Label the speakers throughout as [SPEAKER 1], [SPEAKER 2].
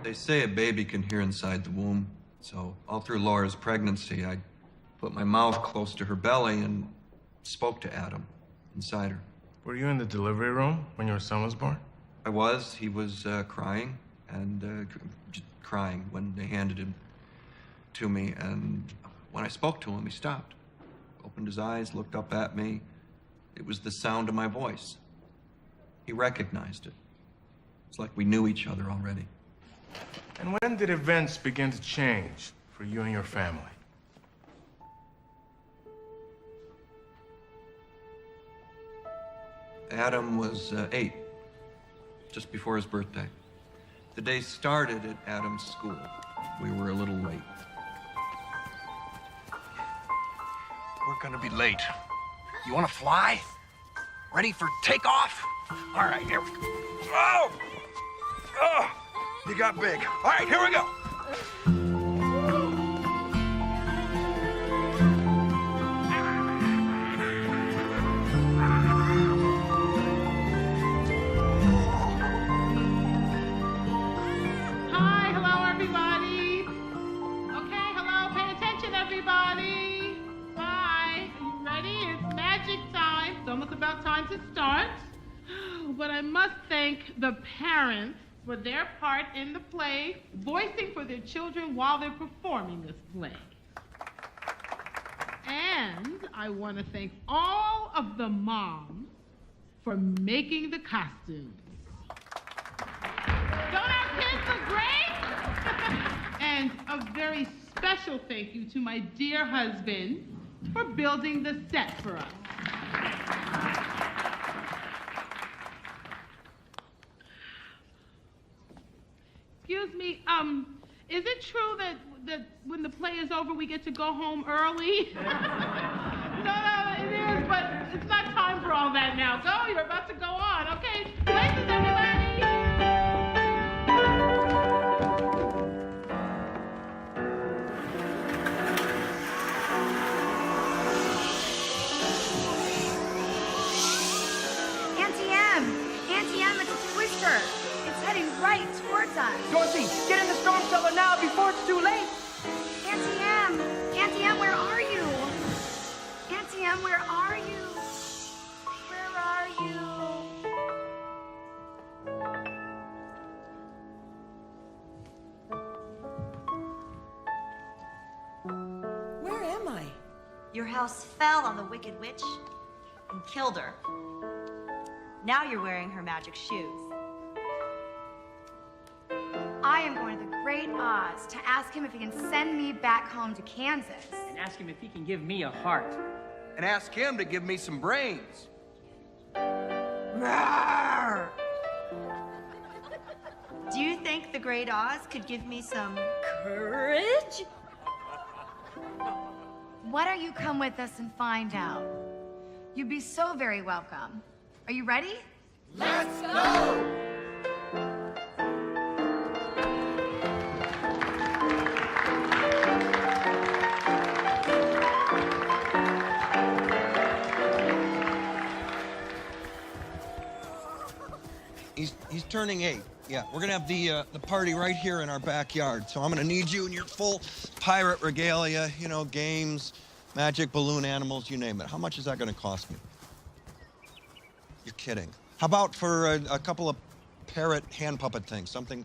[SPEAKER 1] They say a baby can hear inside the womb. So all through Laura's pregnancy, I put my mouth close to her belly and spoke to Adam inside her.
[SPEAKER 2] Were you in the delivery room when your son was born?
[SPEAKER 1] I was. He was crying and just crying when they handed him to me. And when I spoke to him, he stopped, opened his eyes, looked up at me. It was the sound of my voice. He recognized it. It's like we knew each other already.
[SPEAKER 2] And when did events begin to change for you and your family?
[SPEAKER 1] Adam was 8, just before his birthday. The day started at Adam's school. We were a little late.
[SPEAKER 3] We're gonna be late. You wanna fly? Ready for takeoff? All right, here we go. Oh! Oh! You got big. All right, here we go.
[SPEAKER 4] Hi, hello, everybody. Okay, hello, pay attention, everybody. Hi, are you ready? It's magic time. It's almost about time to start. But I must thank the parents for their part in the play, voicing for their children while they're performing this play. And I want to thank all of the moms for making the costumes. Don't our kids look great? And a very special thank you to my dear husband for building the set for us. Excuse me, is it true that when the play is over, we get to go home early? No, it is, but it's not time for all that now. Go, you're about to go on. Okay, places, everybody.
[SPEAKER 5] Auntie M, it's a twister. It's heading right towards us.
[SPEAKER 6] Dorothy, get in the storm cellar now before it's too late.
[SPEAKER 5] Auntie M, where are you? Auntie M, where are you? Where are you?
[SPEAKER 7] Where am I?
[SPEAKER 8] Your house fell on the Wicked Witch and killed her. Now you're wearing her magic shoes.
[SPEAKER 5] I am going to the Great Oz to ask him if he can send me back home to Kansas.
[SPEAKER 6] And ask him if he can give me a heart.
[SPEAKER 3] And ask him to give me some brains.
[SPEAKER 8] Roar! Do you think the Great Oz could give me some courage?
[SPEAKER 5] Why don't you come with us and find out? You'd be so very welcome. Are you ready?
[SPEAKER 7] Let's go!
[SPEAKER 3] He's turning 8. Yeah, we're gonna have the party right here in our backyard. So I'm gonna need you in your full pirate regalia, you know, games, magic balloon animals, you name it. How much is that gonna cost me? You're kidding. How about for a couple of parrot hand puppet things, something?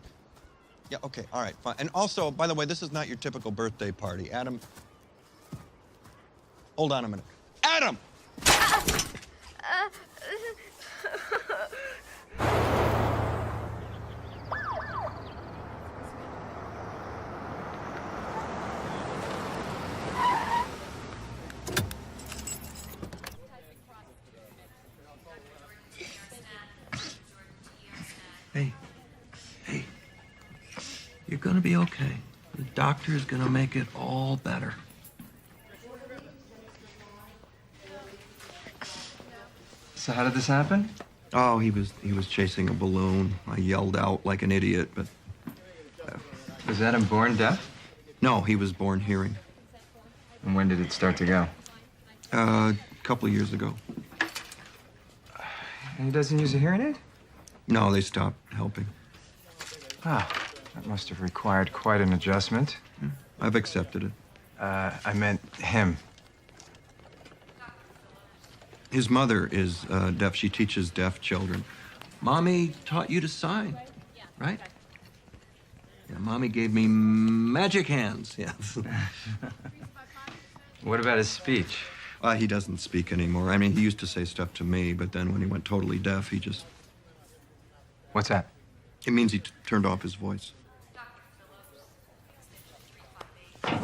[SPEAKER 3] Yeah, okay, all right, fine. And also, by the way, this is not your typical birthday party. Adam, hold on a minute. Adam!
[SPEAKER 1] Hey, you're gonna be okay. The doctor's gonna make it all better.
[SPEAKER 9] So how did this happen?
[SPEAKER 1] Oh, he was chasing a balloon. I yelled out like an idiot, but
[SPEAKER 9] Was Adam born deaf?
[SPEAKER 1] no, he was born hearing.
[SPEAKER 9] And when did it start to go?
[SPEAKER 1] A couple of years ago.
[SPEAKER 9] And he doesn't use a hearing aid?
[SPEAKER 1] No, they stopped helping.
[SPEAKER 9] Wow. That must have required quite an adjustment.
[SPEAKER 1] I've accepted it.
[SPEAKER 9] I meant him.
[SPEAKER 1] His mother is deaf. She teaches deaf children. Mommy taught you to sign, right? Yeah, Mommy gave me magic hands, yes.
[SPEAKER 9] What about his speech?
[SPEAKER 1] He doesn't speak anymore. I mean, he used to say stuff to me, but then when he went totally deaf, he just...
[SPEAKER 9] What's that?
[SPEAKER 1] It means he turned off his voice.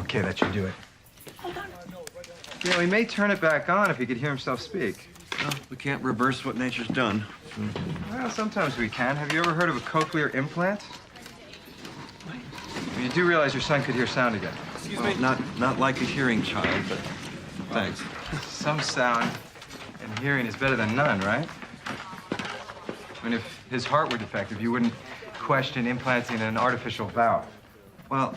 [SPEAKER 9] Okay, that should do it. You know, he may turn it back on if he could hear himself speak.
[SPEAKER 1] Well, we can't reverse what nature's done.
[SPEAKER 9] Well, sometimes we can. Have you ever heard of a cochlear implant? You do realize your son could hear sound again.
[SPEAKER 1] Excuse me? Not like a hearing child, but thanks.
[SPEAKER 9] Some sound and hearing is better than none, right? I mean, if his heart were defective, you wouldn't question implanting an artificial valve.
[SPEAKER 1] Well,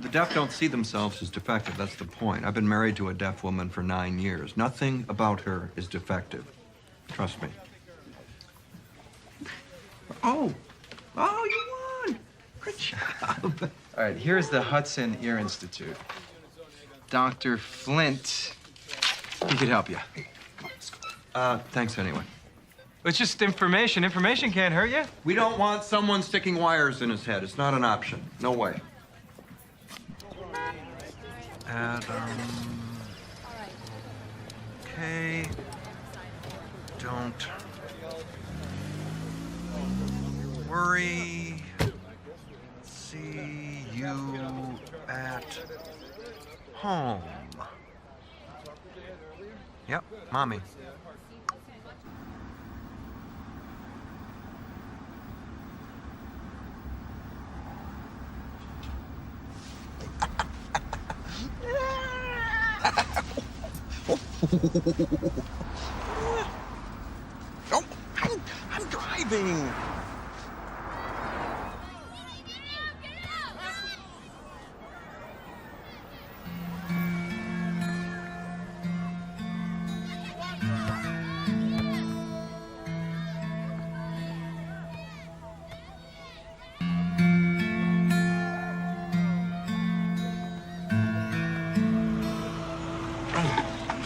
[SPEAKER 1] the deaf don't see themselves as defective. That's the point. I've been married to a deaf woman for 9 years. Nothing about her is defective. Trust me. Oh, you won. Good job.
[SPEAKER 9] All right, here's the Hudson Ear Institute. Dr. Flint, he could help you.
[SPEAKER 1] Thanks anyway.
[SPEAKER 9] It's just information. Information can't hurt you.
[SPEAKER 1] We don't want someone sticking wires in his head. It's not an option. No way. Adam. Okay. Don't worry. See you at home. Yep, Mommy. Oh, I'm driving.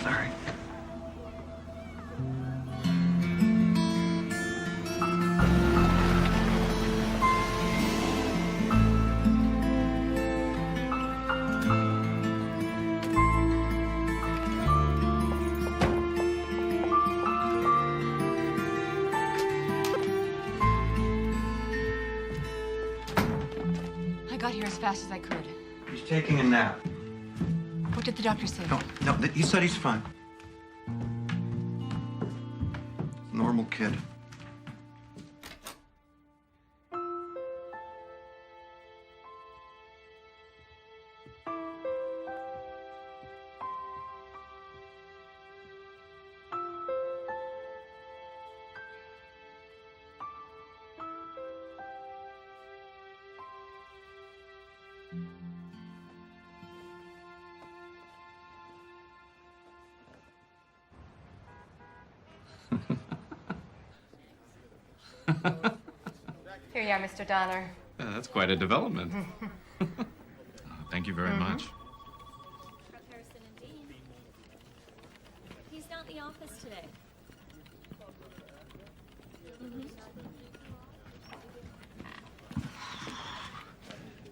[SPEAKER 1] Sorry.
[SPEAKER 10] I got here as fast as I could.
[SPEAKER 1] He's taking a nap.
[SPEAKER 10] What did the doctor say?
[SPEAKER 1] No, he said he's fine. Normal kid.
[SPEAKER 10] Here you are, Mr. Donner.
[SPEAKER 11] Yeah, that's quite a development. Thank you very much.
[SPEAKER 12] He's not in the office today.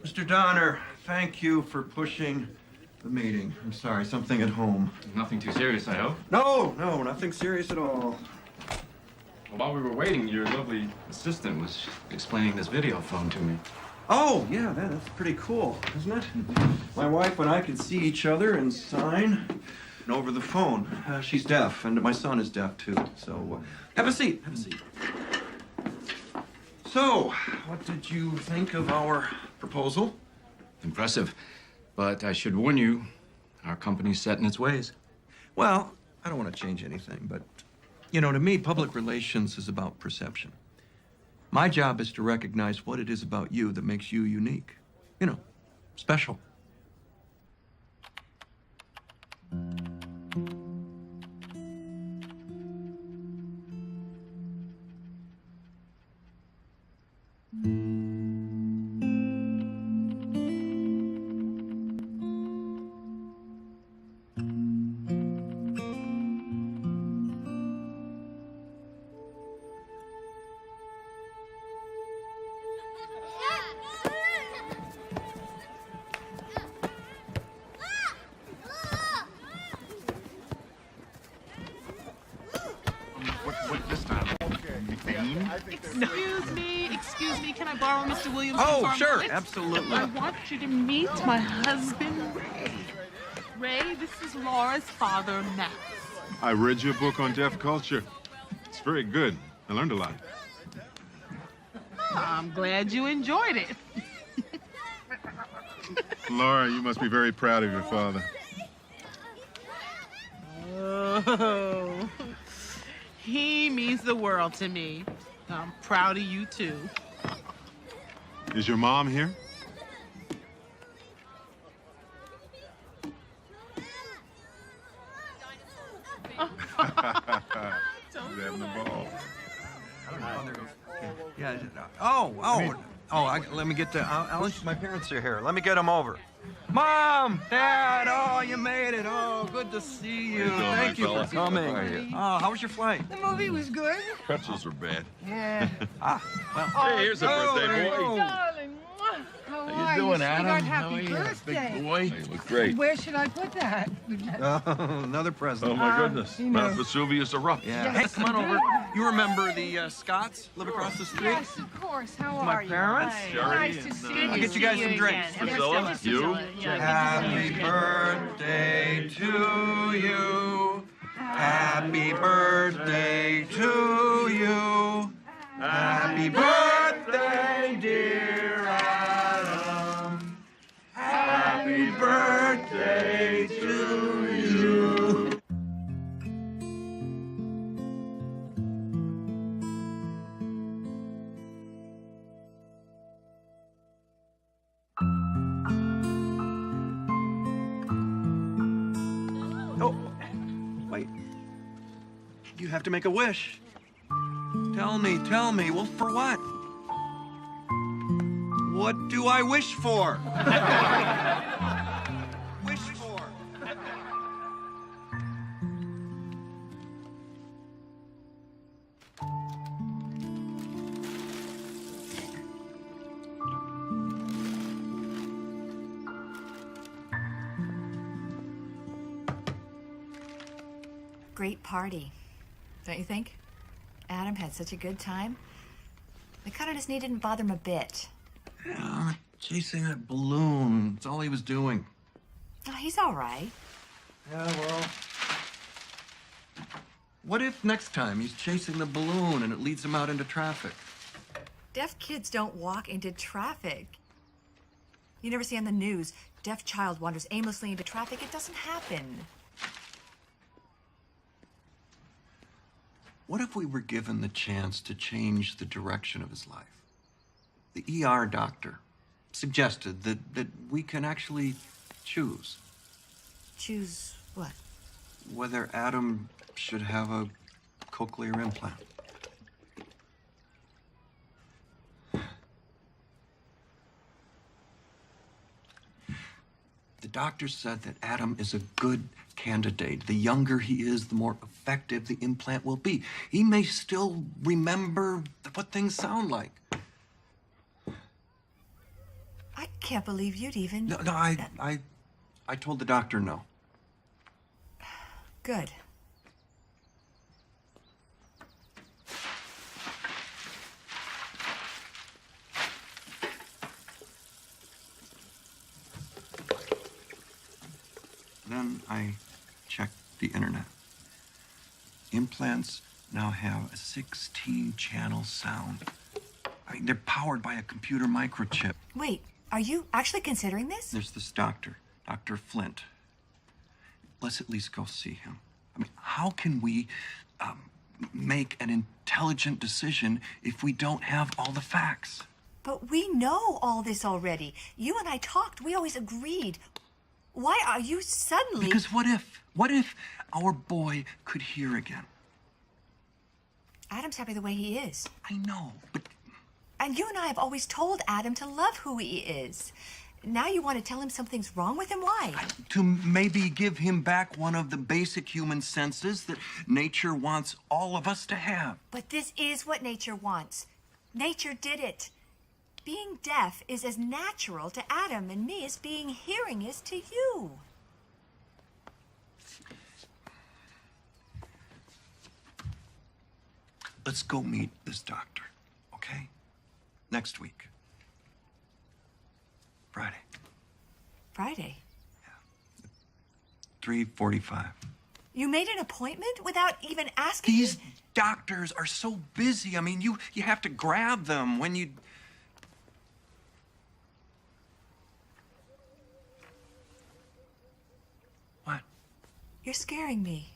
[SPEAKER 1] Mr. Donner, thank you for pushing the meeting. I'm sorry, something at home.
[SPEAKER 11] Nothing too serious, I hope.
[SPEAKER 1] No, nothing serious at all.
[SPEAKER 11] Well, while we were waiting, your lovely assistant was explaining this video phone to me.
[SPEAKER 1] Oh, yeah, that's pretty cool, isn't it? My wife and I can see each other and sign over the phone. She's deaf, and my son is deaf, too. So, have a seat. So, what did you think of our proposal?
[SPEAKER 11] Impressive. But I should warn you, our company's set in its ways.
[SPEAKER 1] Well, I don't want to change anything, but, you know, to me, public relations is about perception. My job is to recognize what it is about you that makes you unique. You know, special.
[SPEAKER 4] Excuse me, can I borrow Mr. Williams?
[SPEAKER 1] Oh, sure, absolutely.
[SPEAKER 4] I want you to meet my husband, Ray. Ray, this is Laura's father, Max.
[SPEAKER 12] I read your book on deaf culture. It's very good. I learned a lot.
[SPEAKER 4] I'm glad you enjoyed it.
[SPEAKER 12] Laura, you must be very proud of your father.
[SPEAKER 4] Oh, he means the world to me. I'm proud of you, too.
[SPEAKER 12] Is your mom here? She's having a ball.
[SPEAKER 3] Yeah. Let me get to. My parents are here. Let me get them over. Mom, Dad, oh, you made it. Oh, good to see you. Thank you for coming. Oh, how was your flight?
[SPEAKER 7] The movie was good.
[SPEAKER 12] Pretzels were bad.
[SPEAKER 7] Yeah.
[SPEAKER 12] Hey, here's a birthday boy.
[SPEAKER 7] Darling. How
[SPEAKER 12] you
[SPEAKER 7] are
[SPEAKER 12] doing,
[SPEAKER 7] you,
[SPEAKER 12] Adam?
[SPEAKER 7] sweetheart?
[SPEAKER 12] How
[SPEAKER 7] Happy
[SPEAKER 12] are you?
[SPEAKER 7] birthday.
[SPEAKER 12] Big boy. You look great.
[SPEAKER 7] Where should I put that?
[SPEAKER 3] Another present.
[SPEAKER 12] Oh, my goodness.
[SPEAKER 7] you know.
[SPEAKER 12] Mount Vesuvius erupt.
[SPEAKER 3] Yeah. Hey, come on over. You remember the Scotts live across the street?
[SPEAKER 7] Yes, of course. How
[SPEAKER 3] My
[SPEAKER 7] are you?
[SPEAKER 3] parents?
[SPEAKER 7] Nice to see you.
[SPEAKER 3] I'll get you guys some drinks.
[SPEAKER 12] Priscilla, you?
[SPEAKER 3] Happy birthday to you. Happy birthday to you. Happy birthday, dear Adam. Happy birthday to you. Oh, wait. You have to make a wish. Tell me. Well, for what? What do I wish for? Wish for.
[SPEAKER 10] Great party, don't you think? Adam had such a good time. The cut on his knee didn't bother him a bit.
[SPEAKER 1] Yeah, chasing that balloon. That's all he was doing.
[SPEAKER 10] Oh, he's all right.
[SPEAKER 1] Yeah, well. What if next time he's chasing the balloon and it leads him out into traffic?
[SPEAKER 10] Deaf kids don't walk into traffic. You never see on the news, deaf child wanders aimlessly into traffic. It doesn't happen.
[SPEAKER 1] What if we were given the chance to change the direction of his life? The ER doctor suggested that we can actually choose
[SPEAKER 10] Choose what?
[SPEAKER 1] whether Adam should have a cochlear implant. The doctor said that Adam is a good candidate. The younger he is, the more effective the implant will be. He may still remember what things sound like.
[SPEAKER 10] I can't believe you'd even...
[SPEAKER 1] No, I told the doctor no.
[SPEAKER 10] Good.
[SPEAKER 1] Then I checked the internet. Implants now have a 16-channel sound. I mean, they're powered by a computer microchip.
[SPEAKER 10] Wait, are you actually considering this?
[SPEAKER 1] There's this doctor, Dr. Flint. Let's at least go see him. I mean, how can we make an intelligent decision if we don't have all the facts?
[SPEAKER 10] But we know all this already. You and I talked. We always agreed. Why are you suddenly...
[SPEAKER 1] Because what if our boy could hear again?
[SPEAKER 10] Adam's happy the way he is.
[SPEAKER 1] I know, but...
[SPEAKER 10] And you and I have always told Adam to love who he is. Now you want to tell him something's wrong with him? Why?
[SPEAKER 1] To maybe give him back one of the basic human senses that nature wants all of us to have.
[SPEAKER 10] But this is what nature wants. Nature did it. Being deaf is as natural to Adam and me as being hearing is to you.
[SPEAKER 1] let's go meet this doctor, okay? Next week. Friday.
[SPEAKER 10] Friday?
[SPEAKER 1] 3:45.
[SPEAKER 10] You made an appointment without even asking
[SPEAKER 1] These
[SPEAKER 10] me?
[SPEAKER 1] doctors are so busy. I mean, you have to grab them when you... What?
[SPEAKER 10] You're scaring me.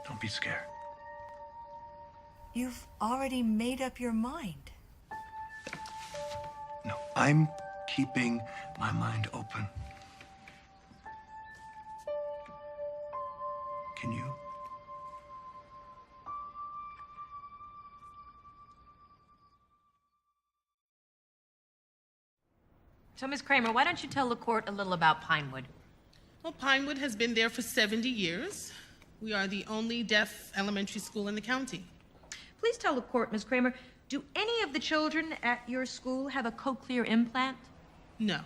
[SPEAKER 1] Don't be scared.
[SPEAKER 10] You've already made up your mind.
[SPEAKER 1] No, I'm keeping my mind open. Can you?
[SPEAKER 13] So, Ms. Kramer, why don't you tell the court a little about Pinewood?
[SPEAKER 4] Well, Pinewood has been there for 70 years. We are the only deaf elementary school in the county.
[SPEAKER 13] Please tell the court, Ms. Kramer, do any of the children at your school have a cochlear implant?
[SPEAKER 4] No.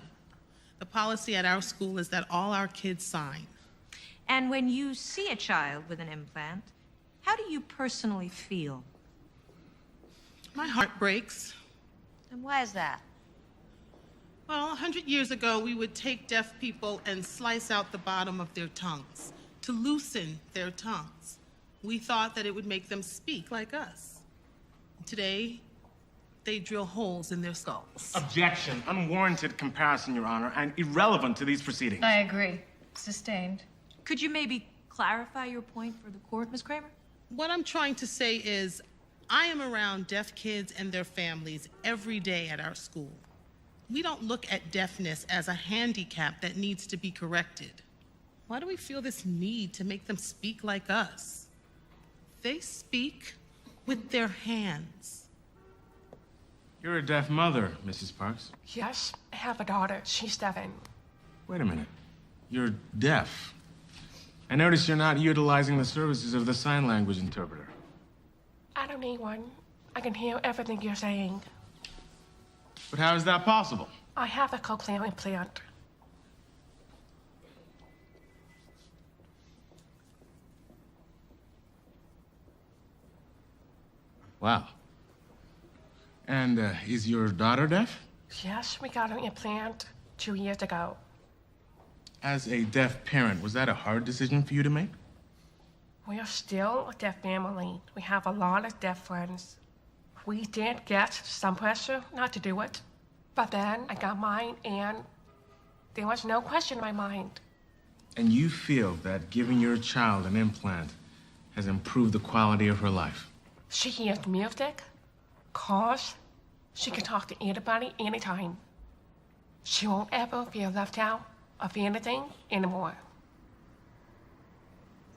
[SPEAKER 4] The policy at our school is that all our kids sign.
[SPEAKER 13] And when you see a child with an implant, how do you personally feel?
[SPEAKER 4] My heart breaks.
[SPEAKER 13] And why is that?
[SPEAKER 4] Well, 100 years ago, we would take deaf people and slice out the bottom of their tongues to loosen their tongues. We thought that it would make them speak like us. Today, they drill holes in their skulls.
[SPEAKER 2] Objection. Unwarranted comparison, Your Honor, and irrelevant to these proceedings.
[SPEAKER 7] I agree. Sustained.
[SPEAKER 13] Could you maybe clarify your point for the court, Ms. Kramer?
[SPEAKER 4] What I'm trying to say is, I am around deaf kids and their families every day at our school. We don't look at deafness as a handicap that needs to be corrected. Why do we feel this need to make them speak like us? They speak with their hands.
[SPEAKER 2] You're a deaf mother, Mrs. Parks.
[SPEAKER 7] Yes, I have a daughter. She's 7.
[SPEAKER 2] Wait a minute. You're deaf. I notice you're not utilizing the services of the sign language interpreter.
[SPEAKER 7] I don't need one. I can hear everything you're saying.
[SPEAKER 2] But how is that possible?
[SPEAKER 7] I have a cochlear implant.
[SPEAKER 2] Wow. And is your daughter deaf?
[SPEAKER 7] Yes, we got an implant 2 years ago.
[SPEAKER 2] As a deaf parent, was that a hard decision for you to make?
[SPEAKER 7] We are still a deaf family. We have a lot of deaf friends. We did get some pressure not to do it, but then I got mine and there was no question in my mind.
[SPEAKER 2] And you feel that giving your child an implant has improved the quality of her life?
[SPEAKER 7] She hears music, calls, she can talk to anybody, anytime. She won't ever feel left out of anything anymore.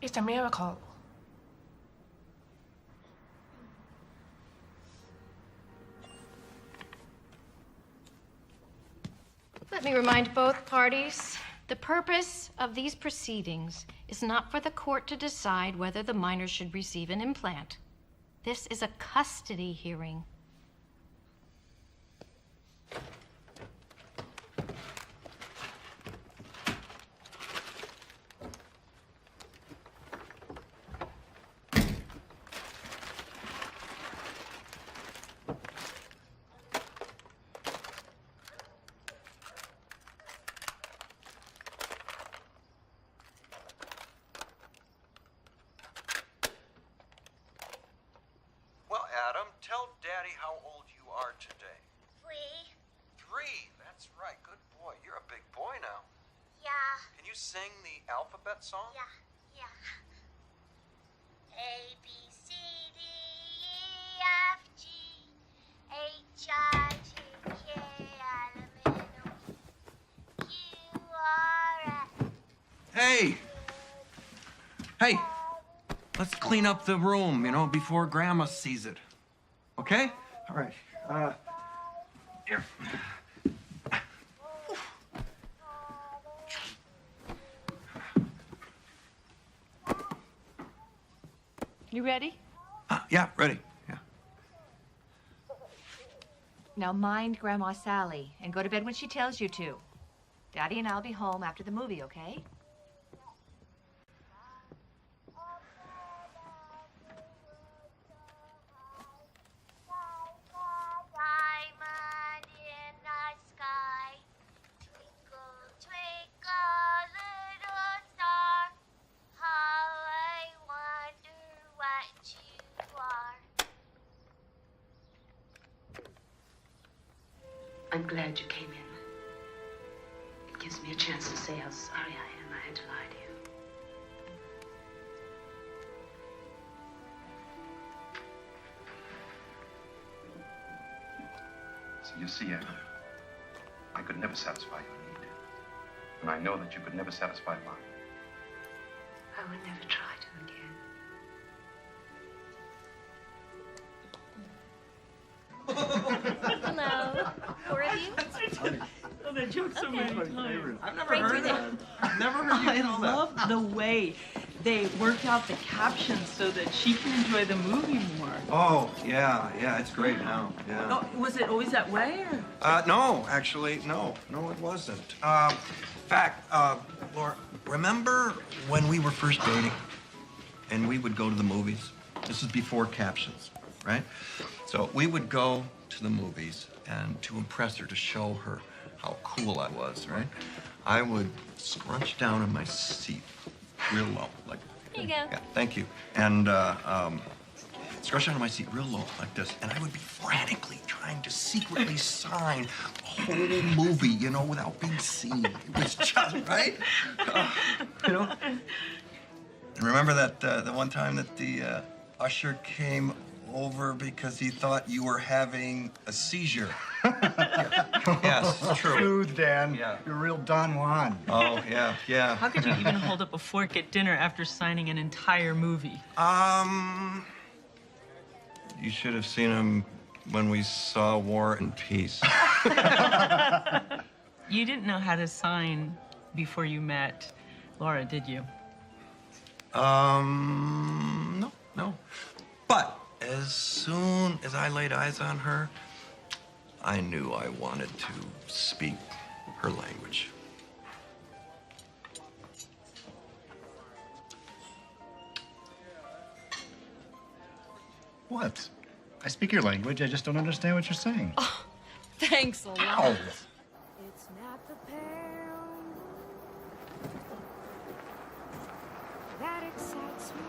[SPEAKER 7] It's a miracle.
[SPEAKER 14] Let me remind both parties, the purpose of these proceedings is not for the court to decide whether the minor should receive an implant. This is a custody hearing.
[SPEAKER 1] Well, Adam, tell Daddy how old you are today.
[SPEAKER 5] 3.
[SPEAKER 1] 3, that's right. Good boy. You're a big boy now.
[SPEAKER 5] Yeah.
[SPEAKER 1] Can you sing the alphabet song?
[SPEAKER 5] Yeah. A, B, C, D, E, F, G, H, I, J, K, L, M, N, O, Q, R, S.
[SPEAKER 1] Hey! Hey! Let's clean up the room, before Grandma sees it. Okay? All right. Here.
[SPEAKER 10] You ready?
[SPEAKER 1] Yeah, ready. Yeah.
[SPEAKER 10] Now mind Grandma Sally and go to bed when she tells you to. Daddy and I'll be home after the movie, okay?
[SPEAKER 15] I'm glad you came in. It gives me a chance to say how sorry I am I had to lie to you.
[SPEAKER 16] So you see, I could never satisfy your need. And I know that you could never satisfy mine.
[SPEAKER 15] I would never try to again.
[SPEAKER 8] Hello, four of you.
[SPEAKER 17] Oh, that joke so many times.
[SPEAKER 3] I've never
[SPEAKER 8] Right
[SPEAKER 3] heard
[SPEAKER 8] through
[SPEAKER 3] that. I've never heard you
[SPEAKER 17] I
[SPEAKER 3] tell that.
[SPEAKER 17] love the way they worked out the captions so that she can enjoy the movie more.
[SPEAKER 3] Oh, yeah, it's great now. Yeah.
[SPEAKER 17] Oh, was it always that way?
[SPEAKER 3] No, actually, no, it wasn't. In fact, Laura, remember when we were first dating and we would go to the movies? This is before captions, right? So we would go to the movies, and to impress her, to show her how cool I was, right? I would scrunch down in my seat real low, like.
[SPEAKER 8] Here you go.
[SPEAKER 3] Yeah, thank you. And scrunch down in my seat real low, like this, and I would be frantically trying to secretly sign a whole movie, you know, without being seen. It was just right, you know. And remember that the one time that the usher came over because he thought you were having a seizure. Yes, true.
[SPEAKER 18] Smooth, Dan.
[SPEAKER 3] Yeah.
[SPEAKER 18] You're a real Don Juan.
[SPEAKER 3] Oh, yeah.
[SPEAKER 17] How could you even hold up a fork at dinner after signing an entire movie?
[SPEAKER 3] You should have seen him when we saw War and Peace.
[SPEAKER 17] You didn't know how to sign before you met Laura, did you?
[SPEAKER 3] No. But as soon as I laid eyes on her, I knew I wanted to speak her language.
[SPEAKER 18] What? I speak your language. I just don't understand what you're saying.
[SPEAKER 19] Oh, thanks a lot.
[SPEAKER 18] Ow.
[SPEAKER 19] It's not the pound that excites me.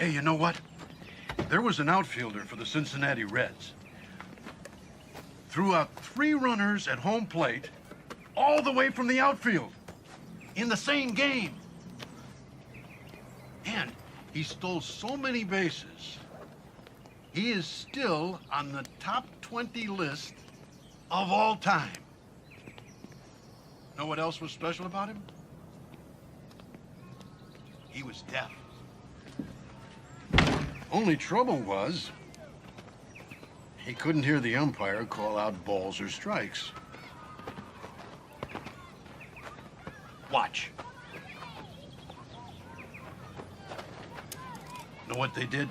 [SPEAKER 20] Hey, you know what? There was an outfielder for the Cincinnati Reds. Threw out 3 runners at home plate all the way from the outfield in the same game. And he stole so many bases, he is still on the top 20 list of all time. Know what else was special about him? He was deaf. Only trouble was, he couldn't hear the umpire call out balls or strikes. Watch. Know what they did?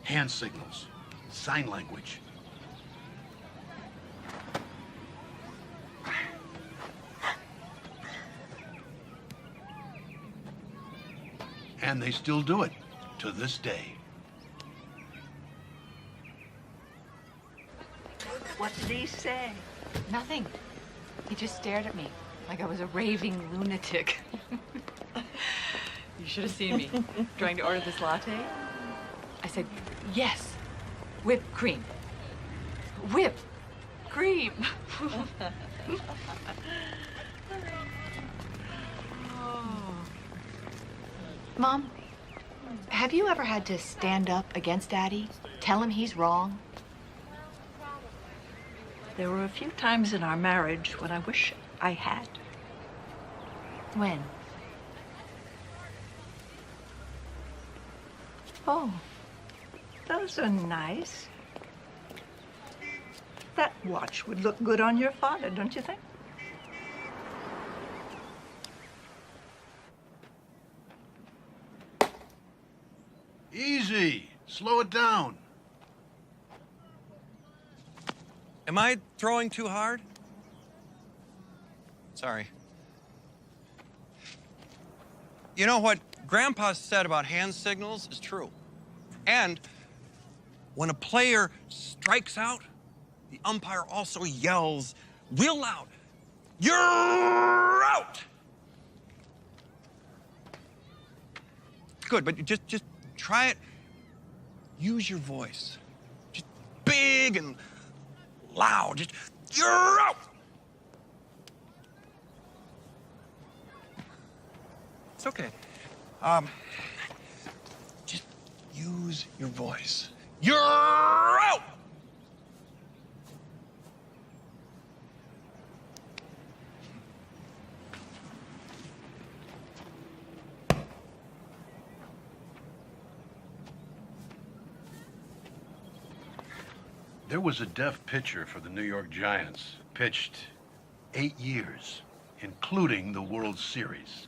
[SPEAKER 20] Hand signals, sign language. And they still do it to this day.
[SPEAKER 21] What did he say?
[SPEAKER 22] Nothing. He just stared at me like I was a raving lunatic.
[SPEAKER 17] You should have seen me trying to order this latte.
[SPEAKER 22] I said, yes, whipped cream. Whipped cream. Mom, have you ever had to stand up against Daddy? Tell him he's wrong?
[SPEAKER 21] There were a few times in our marriage when I wish I had.
[SPEAKER 22] When?
[SPEAKER 21] Oh, those are nice. That watch would look good on your father, don't you think?
[SPEAKER 20] Easy. Slow it down.
[SPEAKER 3] Am I throwing too hard? Sorry. You know what Grandpa said about hand signals is true. And when a player strikes out, the umpire also yells real loud, "You're out!" Good, but just try it. Use your voice. Just big and loud. Just, "You're out!" It's okay. Just use your voice. "You're out!"
[SPEAKER 20] There was a deaf pitcher for the New York Giants. Pitched 8 years, including the World Series.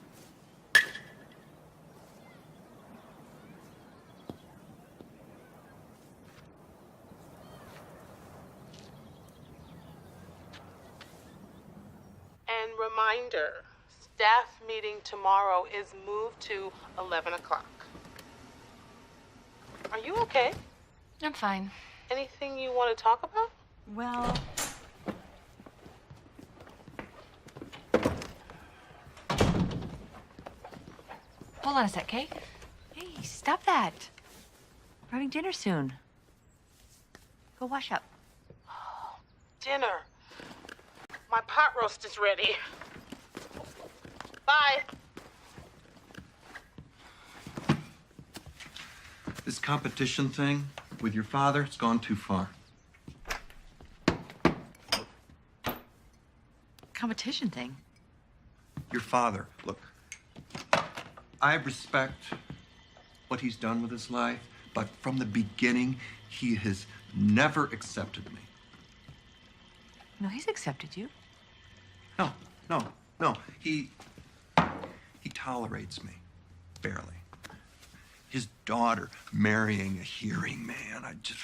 [SPEAKER 4] And reminder, staff meeting tomorrow is moved to 11 o'clock. Are you okay?
[SPEAKER 22] I'm fine.
[SPEAKER 4] Anything you want to talk about?
[SPEAKER 8] Well,
[SPEAKER 22] Hold on a sec, Kate. Hey, stop that. We're having dinner soon. Go wash up.
[SPEAKER 4] Dinner. My pot roast is ready. Bye.
[SPEAKER 1] This competition thing with your father, it's gone too far.
[SPEAKER 22] Competition thing?
[SPEAKER 1] Your father, look, I respect what he's done with his life, but from the beginning, he has never accepted me.
[SPEAKER 22] No, he's accepted you.
[SPEAKER 1] No. He tolerates me, barely. His daughter marrying a hearing man, I just...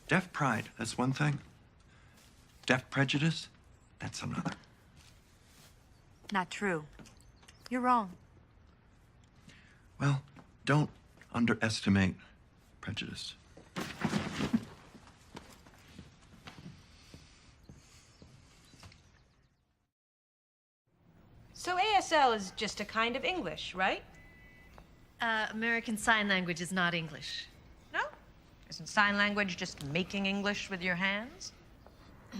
[SPEAKER 1] Deaf pride, that's one thing. Deaf prejudice, that's another.
[SPEAKER 8] not true. You're wrong.
[SPEAKER 1] Well, don't underestimate prejudice.
[SPEAKER 13] So ASL is just a kind of English, right?
[SPEAKER 6] American Sign Language is not English.
[SPEAKER 13] No? Isn't sign language just making English with your hands?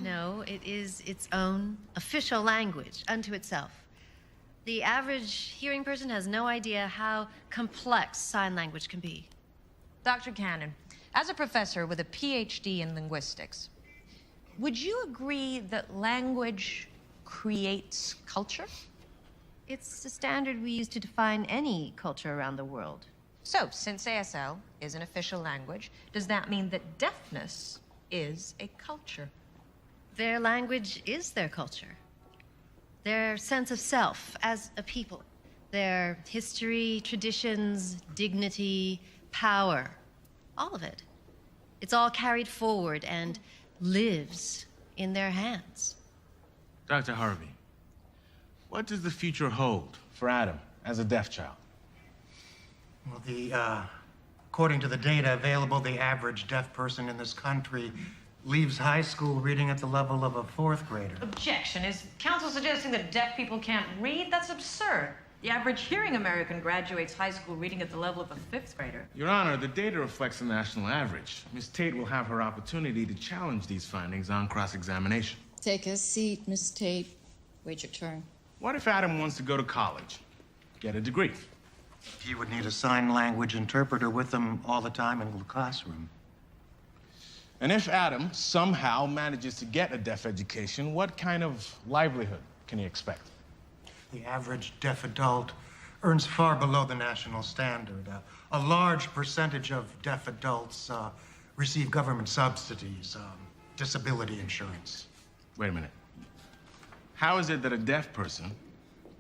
[SPEAKER 6] No, it is its own official language unto itself. The average hearing person has no idea how complex sign language can be.
[SPEAKER 13] Dr. Cannon, as a professor with a PhD in linguistics, would you agree that language creates culture?
[SPEAKER 6] It's the standard we use to define any culture around the world.
[SPEAKER 13] So, since ASL is an official language, does that mean that deafness is a culture?
[SPEAKER 6] Their language is their culture. Their sense of self as a people. Their history, traditions, dignity, power. All of it. It's all carried forward and lives in their hands.
[SPEAKER 2] Dr. Harvey, what does the future hold for Adam as a deaf child?
[SPEAKER 9] Well, according to the data available, the average deaf person in this country leaves high school reading at the level of a fourth grader.
[SPEAKER 13] Objection. Is counsel suggesting that deaf people can't read? That's absurd. The average hearing American graduates high school reading at the level of a fifth grader.
[SPEAKER 2] Your Honor, the data reflects the national average. Ms. Tate will have her opportunity to challenge these findings on cross-examination.
[SPEAKER 23] Take a seat, Miss Tate. Wait your turn.
[SPEAKER 2] What if Adam wants to go to college, get a degree?
[SPEAKER 9] He would need a sign language interpreter with him all the time in the classroom.
[SPEAKER 2] And if Adam somehow manages to get a deaf education, what kind of livelihood can he expect?
[SPEAKER 9] The average deaf adult earns far below the national standard. A large percentage of deaf adults receive government subsidies, disability insurance.
[SPEAKER 2] Wait a minute. How is it that a deaf person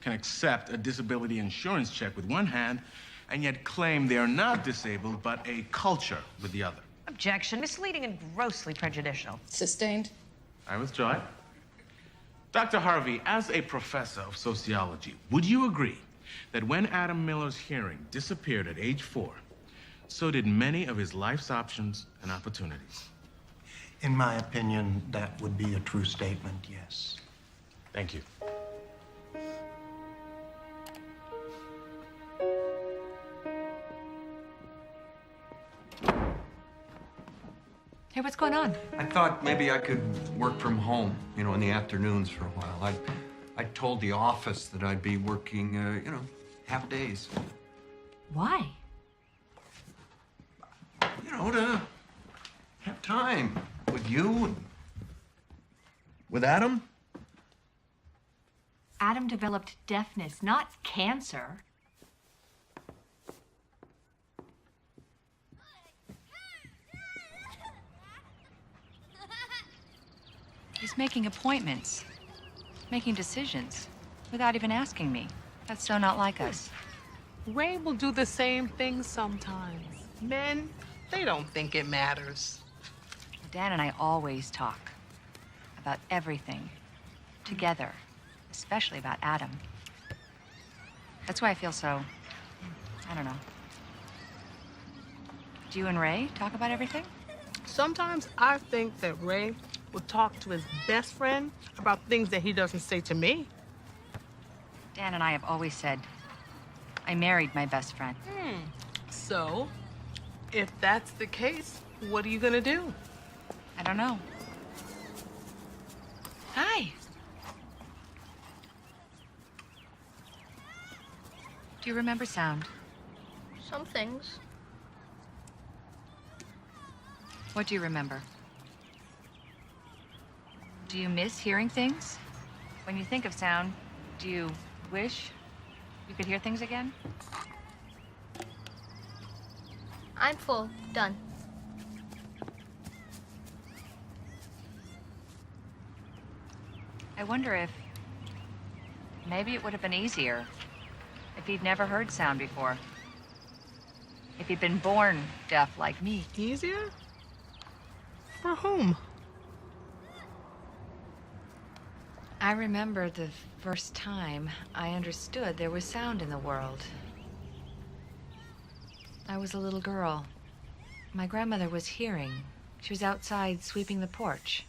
[SPEAKER 2] can accept a disability insurance check with one hand and yet claim they are not disabled but a culture with the other?
[SPEAKER 13] Objection. Misleading and grossly prejudicial.
[SPEAKER 23] Sustained.
[SPEAKER 2] I withdraw it. Dr. Harvey, as a professor of sociology, would you agree that when Adam Miller's hearing disappeared at age 4, so did many of his life's options and opportunities?
[SPEAKER 9] In my opinion, that would be a true statement, yes.
[SPEAKER 2] Thank you.
[SPEAKER 22] Hey, what's going on?
[SPEAKER 1] I thought maybe I could work from home, in the afternoons for a while. I told the office that I'd be working, half days.
[SPEAKER 22] Why?
[SPEAKER 1] To have time with you and with Adam.
[SPEAKER 22] Adam developed deafness, not cancer. He's making appointments, making decisions, without even asking me. That's so not like us.
[SPEAKER 24] Ray will do the same thing sometimes. Men, they don't think it matters.
[SPEAKER 22] Dan and I always talk about everything together, especially about Adam. That's why I feel so, I don't know. Do you and Ray talk about everything?
[SPEAKER 24] Sometimes I think that Ray will talk to his best friend about things that he doesn't say to me.
[SPEAKER 22] Dan and I have always said, I married my best friend.
[SPEAKER 24] So, if that's the case, what are you gonna do?
[SPEAKER 22] I don't know. Hi. Do you remember sound?
[SPEAKER 25] Some things.
[SPEAKER 22] What do you remember? Do you miss hearing things? When you think of sound, do you wish you could hear things again?
[SPEAKER 25] I'm full. Done.
[SPEAKER 22] I wonder if maybe it would have been easier if he'd never heard sound before. If he'd been born deaf like me.
[SPEAKER 24] Easier? For whom?
[SPEAKER 22] I remember the first time I understood there was sound in the world. I was a little girl. My grandmother was hearing. She was outside sweeping the porch.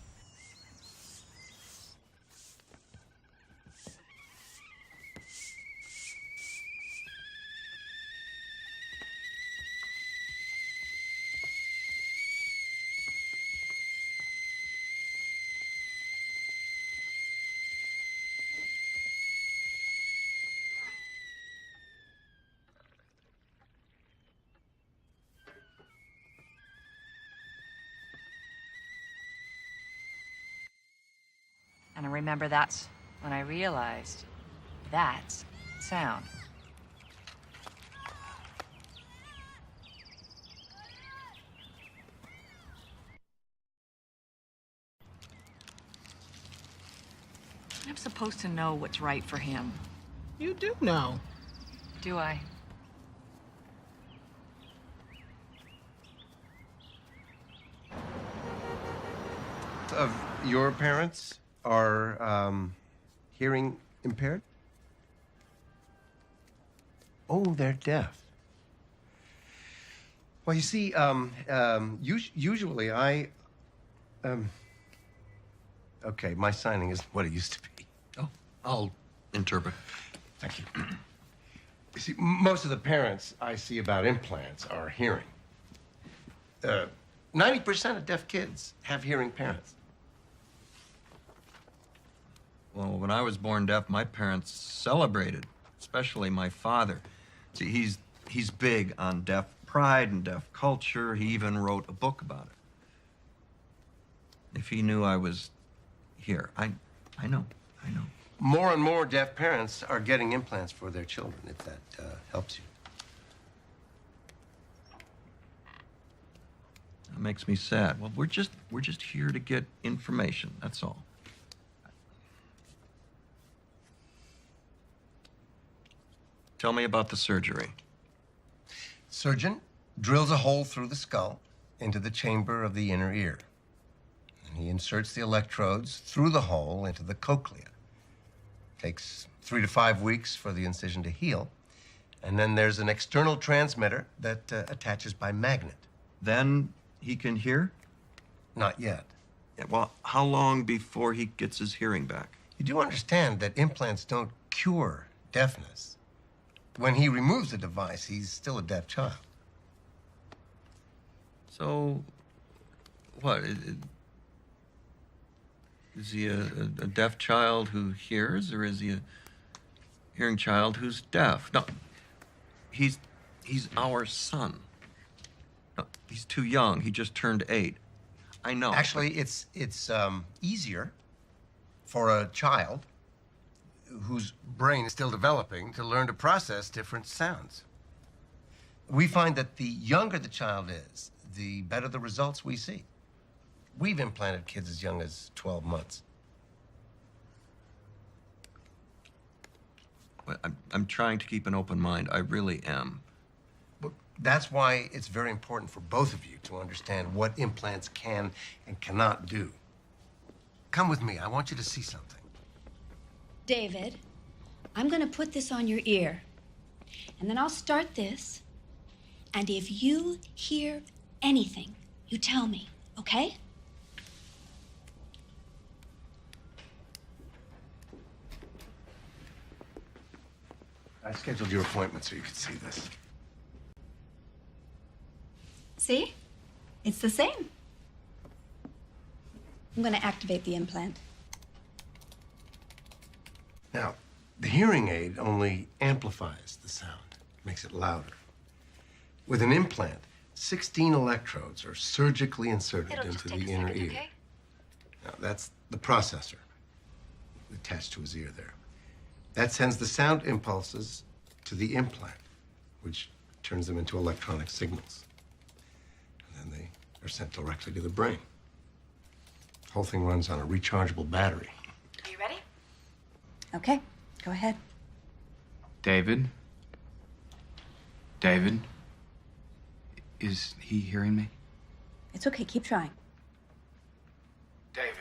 [SPEAKER 22] And I remember that's when I realized that's sound. I'm supposed to know what's right for him.
[SPEAKER 24] You do know.
[SPEAKER 22] Do I?
[SPEAKER 5] Of your parents are hearing impaired? Oh, they're deaf. Well, you see, usually I, okay, my signing is what it used to be.
[SPEAKER 1] Oh, I'll interpret.
[SPEAKER 5] Thank you. You see, most of the parents I see about implants are hearing. 90% of deaf kids have hearing parents.
[SPEAKER 1] Well, when I was born deaf, my parents celebrated, especially my father. See, he's big on deaf pride and deaf culture. He even wrote a book about it. If he knew I was here, I know.
[SPEAKER 5] More and more deaf parents are getting implants for their children, if that helps you.
[SPEAKER 1] That makes me sad. Well, we're just here to get information, that's all. Tell me about the surgery.
[SPEAKER 5] Surgeon drills a hole through the skull into the chamber of the inner ear. And he inserts the electrodes through the hole into the cochlea. Takes 3 to 5 weeks for the incision to heal. And then there's an external transmitter that attaches by magnet.
[SPEAKER 1] Then he can hear?
[SPEAKER 5] Not yet.
[SPEAKER 1] Yeah, well, how long before he gets his hearing back?
[SPEAKER 5] You do understand that implants don't cure deafness. When he removes the device, he's still a deaf child.
[SPEAKER 1] So, what? Is he a deaf child who hears, or is he a hearing child who's deaf? No, he's our son. No, he's too young. He just turned 8. I know.
[SPEAKER 5] Actually, it's easier for a child whose brain is still developing to learn to process different sounds. We find that the younger the child is, the better the results we see. We've implanted kids as young as 12 months.
[SPEAKER 1] Well, I'm trying to keep an open mind. I really am.
[SPEAKER 5] Well, that's why it's very important for both of you to understand what implants can and cannot do. Come with me. I want you to see something.
[SPEAKER 7] David, I'm going to put this on your ear. And then I'll start this. And if you hear anything, you tell me, okay?
[SPEAKER 5] I scheduled your appointment so you could see this.
[SPEAKER 7] See? It's the same. I'm going to activate the implant.
[SPEAKER 5] Now, the hearing aid only amplifies the sound, makes it louder. With an implant, 16 electrodes are surgically inserted into the inner ear.
[SPEAKER 7] Okay?
[SPEAKER 5] Now, that's the processor attached to his ear there. That sends the sound impulses to the implant, which turns them into electronic signals. And then they are sent directly to the brain. The whole thing runs on a rechargeable battery.
[SPEAKER 7] Are you ready? Okay, go ahead.
[SPEAKER 11] David? David? Is he hearing me?
[SPEAKER 7] It's okay, keep trying.
[SPEAKER 11] David?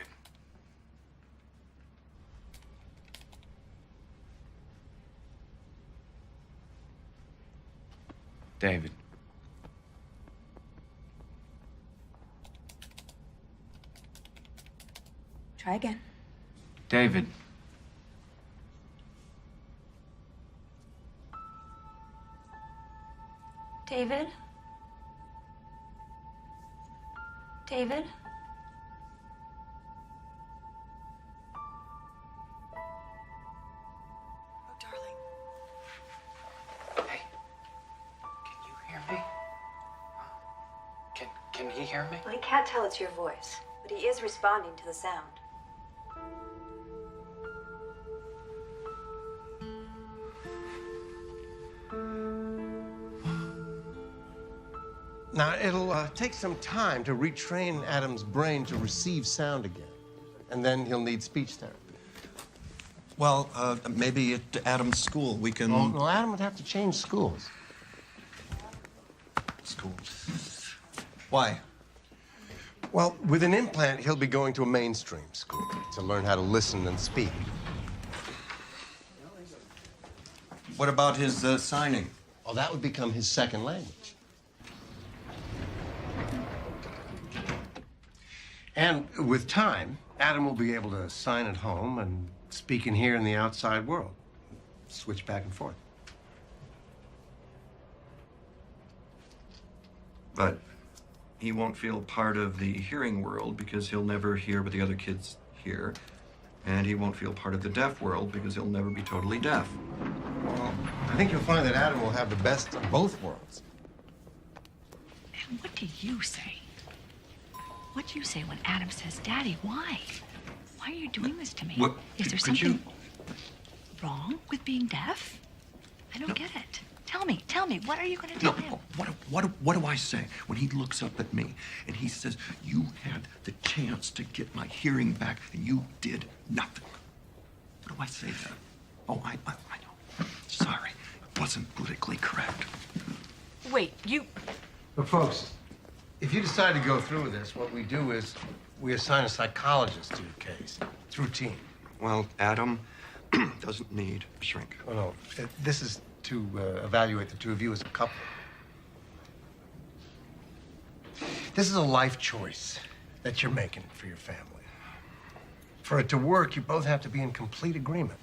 [SPEAKER 11] David?
[SPEAKER 7] Try again.
[SPEAKER 11] David?
[SPEAKER 7] David? David?
[SPEAKER 11] Oh, darling. Hey, can you hear me? Can he hear me?
[SPEAKER 7] Well, he can't tell it's your voice, but he is responding to the sound.
[SPEAKER 5] Now, it'll take some time to retrain Adam's brain to receive sound again. And then he'll need speech therapy.
[SPEAKER 1] Well, maybe at Adam's school we can...
[SPEAKER 5] Oh, well, Adam would have to change schools.
[SPEAKER 1] Schools? Why?
[SPEAKER 5] Well, with an implant, he'll be going to a mainstream school to learn how to listen and speak.
[SPEAKER 1] What about his signing?
[SPEAKER 5] Oh, that would become his second language. And with time, Adam will be able to sign at home and speak in here in the outside world. Switch back and forth.
[SPEAKER 1] But he won't feel part of the hearing world because he'll never hear what the other kids hear. And he won't feel part of the deaf world because he'll never be totally deaf.
[SPEAKER 5] Well, I think you'll find that Adam will have the best of both worlds.
[SPEAKER 21] And what do you say? What do you say when Adam says, Daddy, why? Why are you doing this to me?
[SPEAKER 1] What?
[SPEAKER 21] Is there something wrong with being deaf? I don't get it. Tell me, what are you going to tell him?
[SPEAKER 1] What do I say when he looks up at me and he says, you had the chance to get my hearing back and you did nothing? What do I say then? Oh, I know. Sorry, it wasn't politically correct.
[SPEAKER 21] Wait, you...
[SPEAKER 5] But folks, if you decide to go through with this, what we do is we assign a psychologist to your case. It's routine.
[SPEAKER 1] Well, Adam doesn't need a shrink.
[SPEAKER 5] Oh, no. This is to evaluate the two of you as a couple. This is a life choice that you're making for your family. For it to work, you both have to be in complete agreement.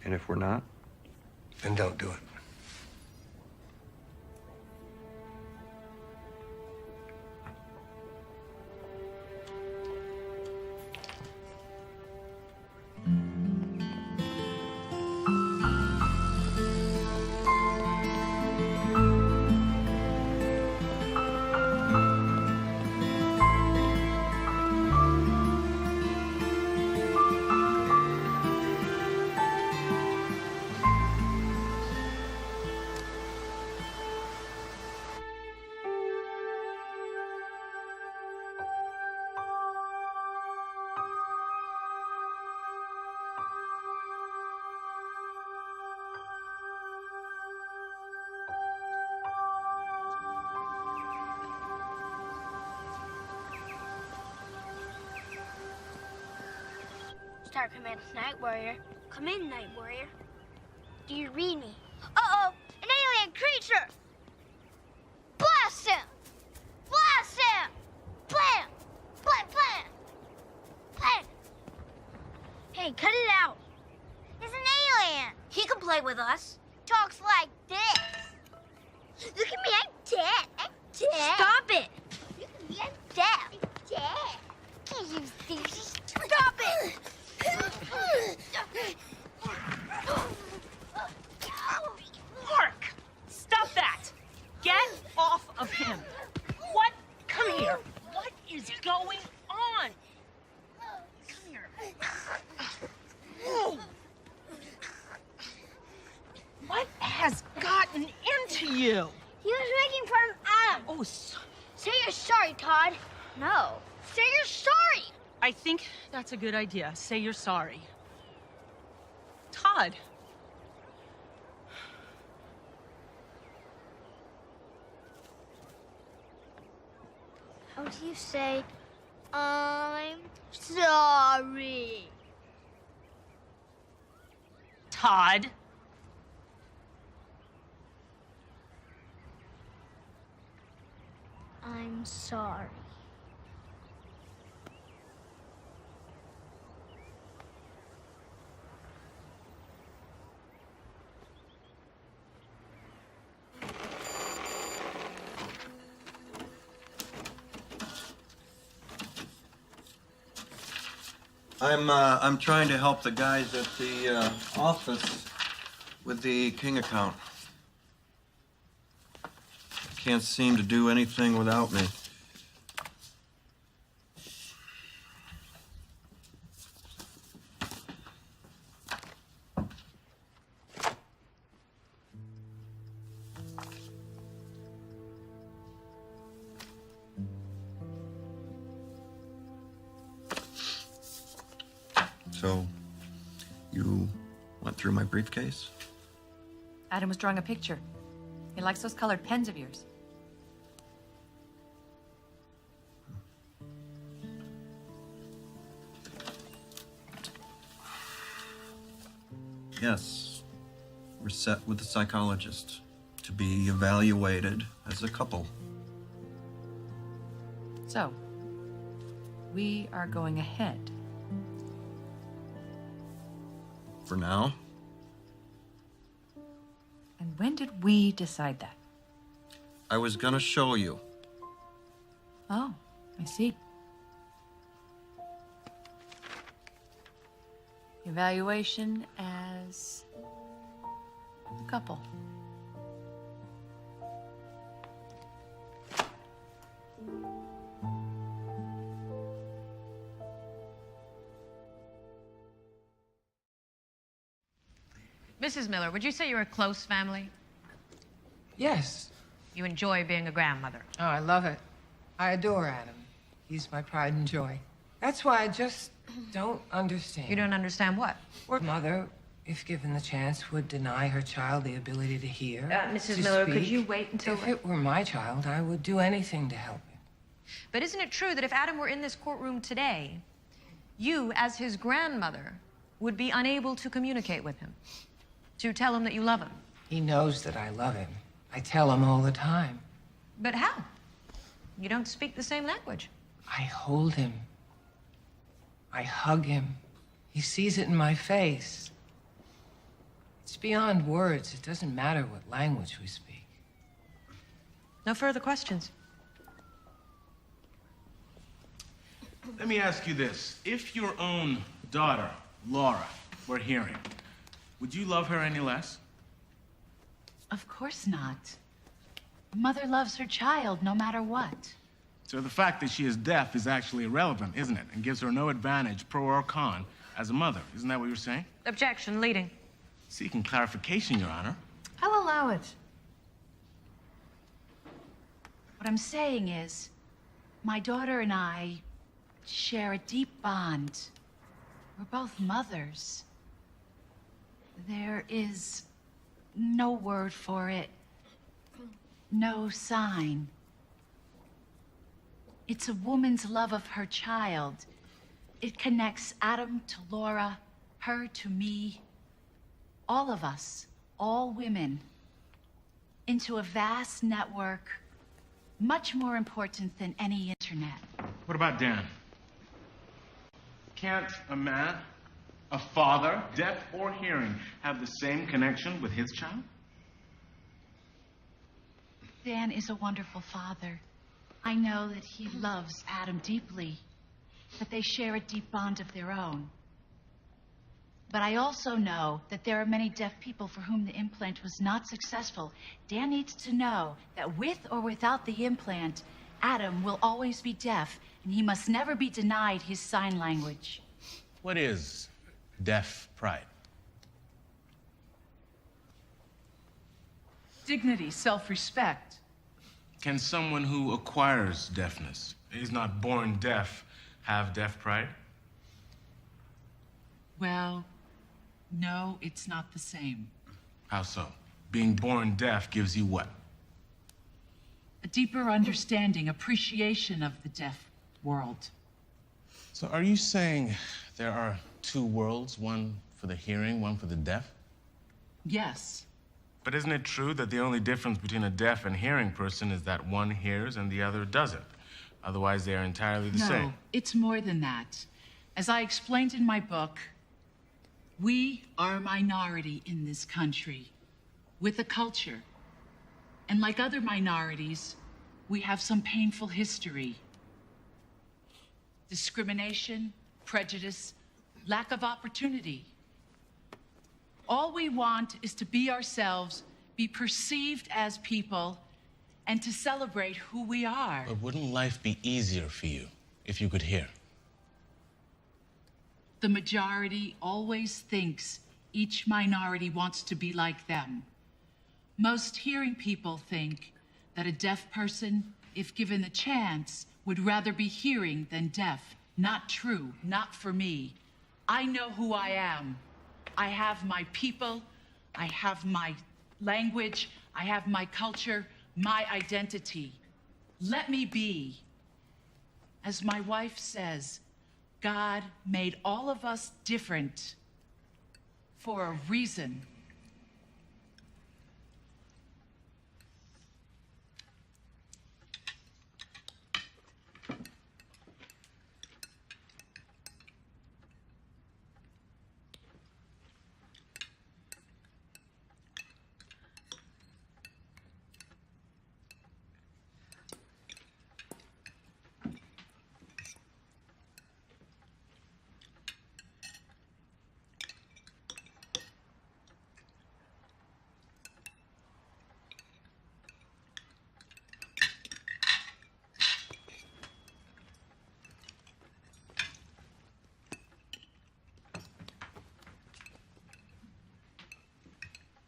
[SPEAKER 1] And if we're not?
[SPEAKER 5] Then don't do it.
[SPEAKER 25] Star Command, Night Warrior. Come in, Night Warrior. Do you read me? Uh-oh! An alien creature! Blast him! Blast him! Blam! Blam, blam! Blam! Hey, cut it out! He's an alien! He can play with us. Talks like this. Look at me, I'm dead. I'm dead. Stop it! Look at me, I'm dead. I'm dead. Can't use these. Stop it!
[SPEAKER 21] Mark! Stop that! Get off of him! What? Come here! What is going on? Come here. What has gotten into you?
[SPEAKER 25] He was making fun of Adam.
[SPEAKER 21] Oh,
[SPEAKER 25] say you're sorry, Todd. No. Say you're sorry.
[SPEAKER 21] I think that's a good idea. Say you're sorry. Todd.
[SPEAKER 25] How do you say, I'm sorry?
[SPEAKER 21] Todd.
[SPEAKER 25] I'm sorry.
[SPEAKER 1] I'm trying to help the guys at the office with the King account. Can't seem to do anything without me. So, you went through my briefcase?
[SPEAKER 22] Adam was drawing a picture. He likes those colored pens of yours.
[SPEAKER 1] Yes. We're set with the psychologist to be evaluated as a couple.
[SPEAKER 22] So, we are going ahead.
[SPEAKER 1] For now.
[SPEAKER 22] And when did we decide that?
[SPEAKER 1] I was gonna show you.
[SPEAKER 22] Oh, I see. Evaluation as a couple.
[SPEAKER 13] Mrs. Miller, would you say you're a close family?
[SPEAKER 10] Yes.
[SPEAKER 13] You enjoy being a grandmother?
[SPEAKER 10] Oh, I love it. I adore Adam. He's my pride and joy. That's why I just don't understand.
[SPEAKER 13] You don't understand what?
[SPEAKER 10] Or mother, if given the chance, would deny her child the ability to hear.
[SPEAKER 13] Mrs.
[SPEAKER 10] to
[SPEAKER 13] Miller, could
[SPEAKER 10] speak.
[SPEAKER 13] you wait until...
[SPEAKER 10] If it were my child, I would do anything to help him.
[SPEAKER 13] But isn't it true that if Adam were in this courtroom today, you, as his grandmother, would be unable to communicate with him? To tell him that you love him?
[SPEAKER 10] He knows that I love him. I tell him all the time.
[SPEAKER 13] But how? You don't speak the same language.
[SPEAKER 10] I hold him. I hug him. He sees it in my face. It's beyond words. It doesn't matter what language we speak.
[SPEAKER 13] No further questions.
[SPEAKER 2] Let me ask you this. If your own daughter, Laura, were hearing, would you love her any less?
[SPEAKER 12] Of course not. Mother loves her child no matter what.
[SPEAKER 2] So the fact that she is deaf is actually irrelevant, isn't it? And gives her no advantage, pro or con, as a mother. Isn't that what you're saying?
[SPEAKER 13] Objection, leading.
[SPEAKER 2] Seeking clarification, Your Honor.
[SPEAKER 12] I'll allow it. What I'm saying is, my daughter and I share a deep bond. We're both mothers. There is no word for it, no sign. It's a woman's love of her child. It connects Adam to Laura, her to me, all of us, all women, into a vast network, much more important than any internet.
[SPEAKER 2] What about Dan? Can't a man, a father, deaf or hearing, have the same connection with his child?
[SPEAKER 12] Dan is a wonderful father. I know that he loves Adam deeply, that they share a deep bond of their own. But I also know that there are many deaf people for whom the implant was not successful. Dan needs to know that with or without the implant, Adam will always be deaf, and he must never be denied his sign language.
[SPEAKER 2] What is deaf pride?
[SPEAKER 12] Dignity, self-respect.
[SPEAKER 2] Can someone who acquires deafness, is not born deaf, have deaf pride?
[SPEAKER 12] Well, no, it's not the same.
[SPEAKER 2] How so? Being born deaf gives you what?
[SPEAKER 12] A deeper understanding, appreciation of the deaf world.
[SPEAKER 2] So are you saying there are two worlds, one for the hearing, one for the deaf?
[SPEAKER 12] Yes.
[SPEAKER 2] But isn't it true that the only difference between a deaf and hearing person is that one hears and the other doesn't? Otherwise, they are entirely the same.
[SPEAKER 12] No, it's more than that. As I explained in my book, we are a minority in this country with a culture. And like other minorities, we have some painful history. Discrimination, prejudice, lack of opportunity. All we want is to be ourselves, be perceived as people, and to celebrate who we are.
[SPEAKER 2] But wouldn't life be easier for you if you could hear?
[SPEAKER 12] The majority always thinks each minority wants to be like them. Most hearing people think that a deaf person, if given the chance, would rather be hearing than deaf. Not true, not for me. I know who I am. I have my people, I have my language, I have my culture, my identity. Let me be. As my wife says, God made all of us different for a reason.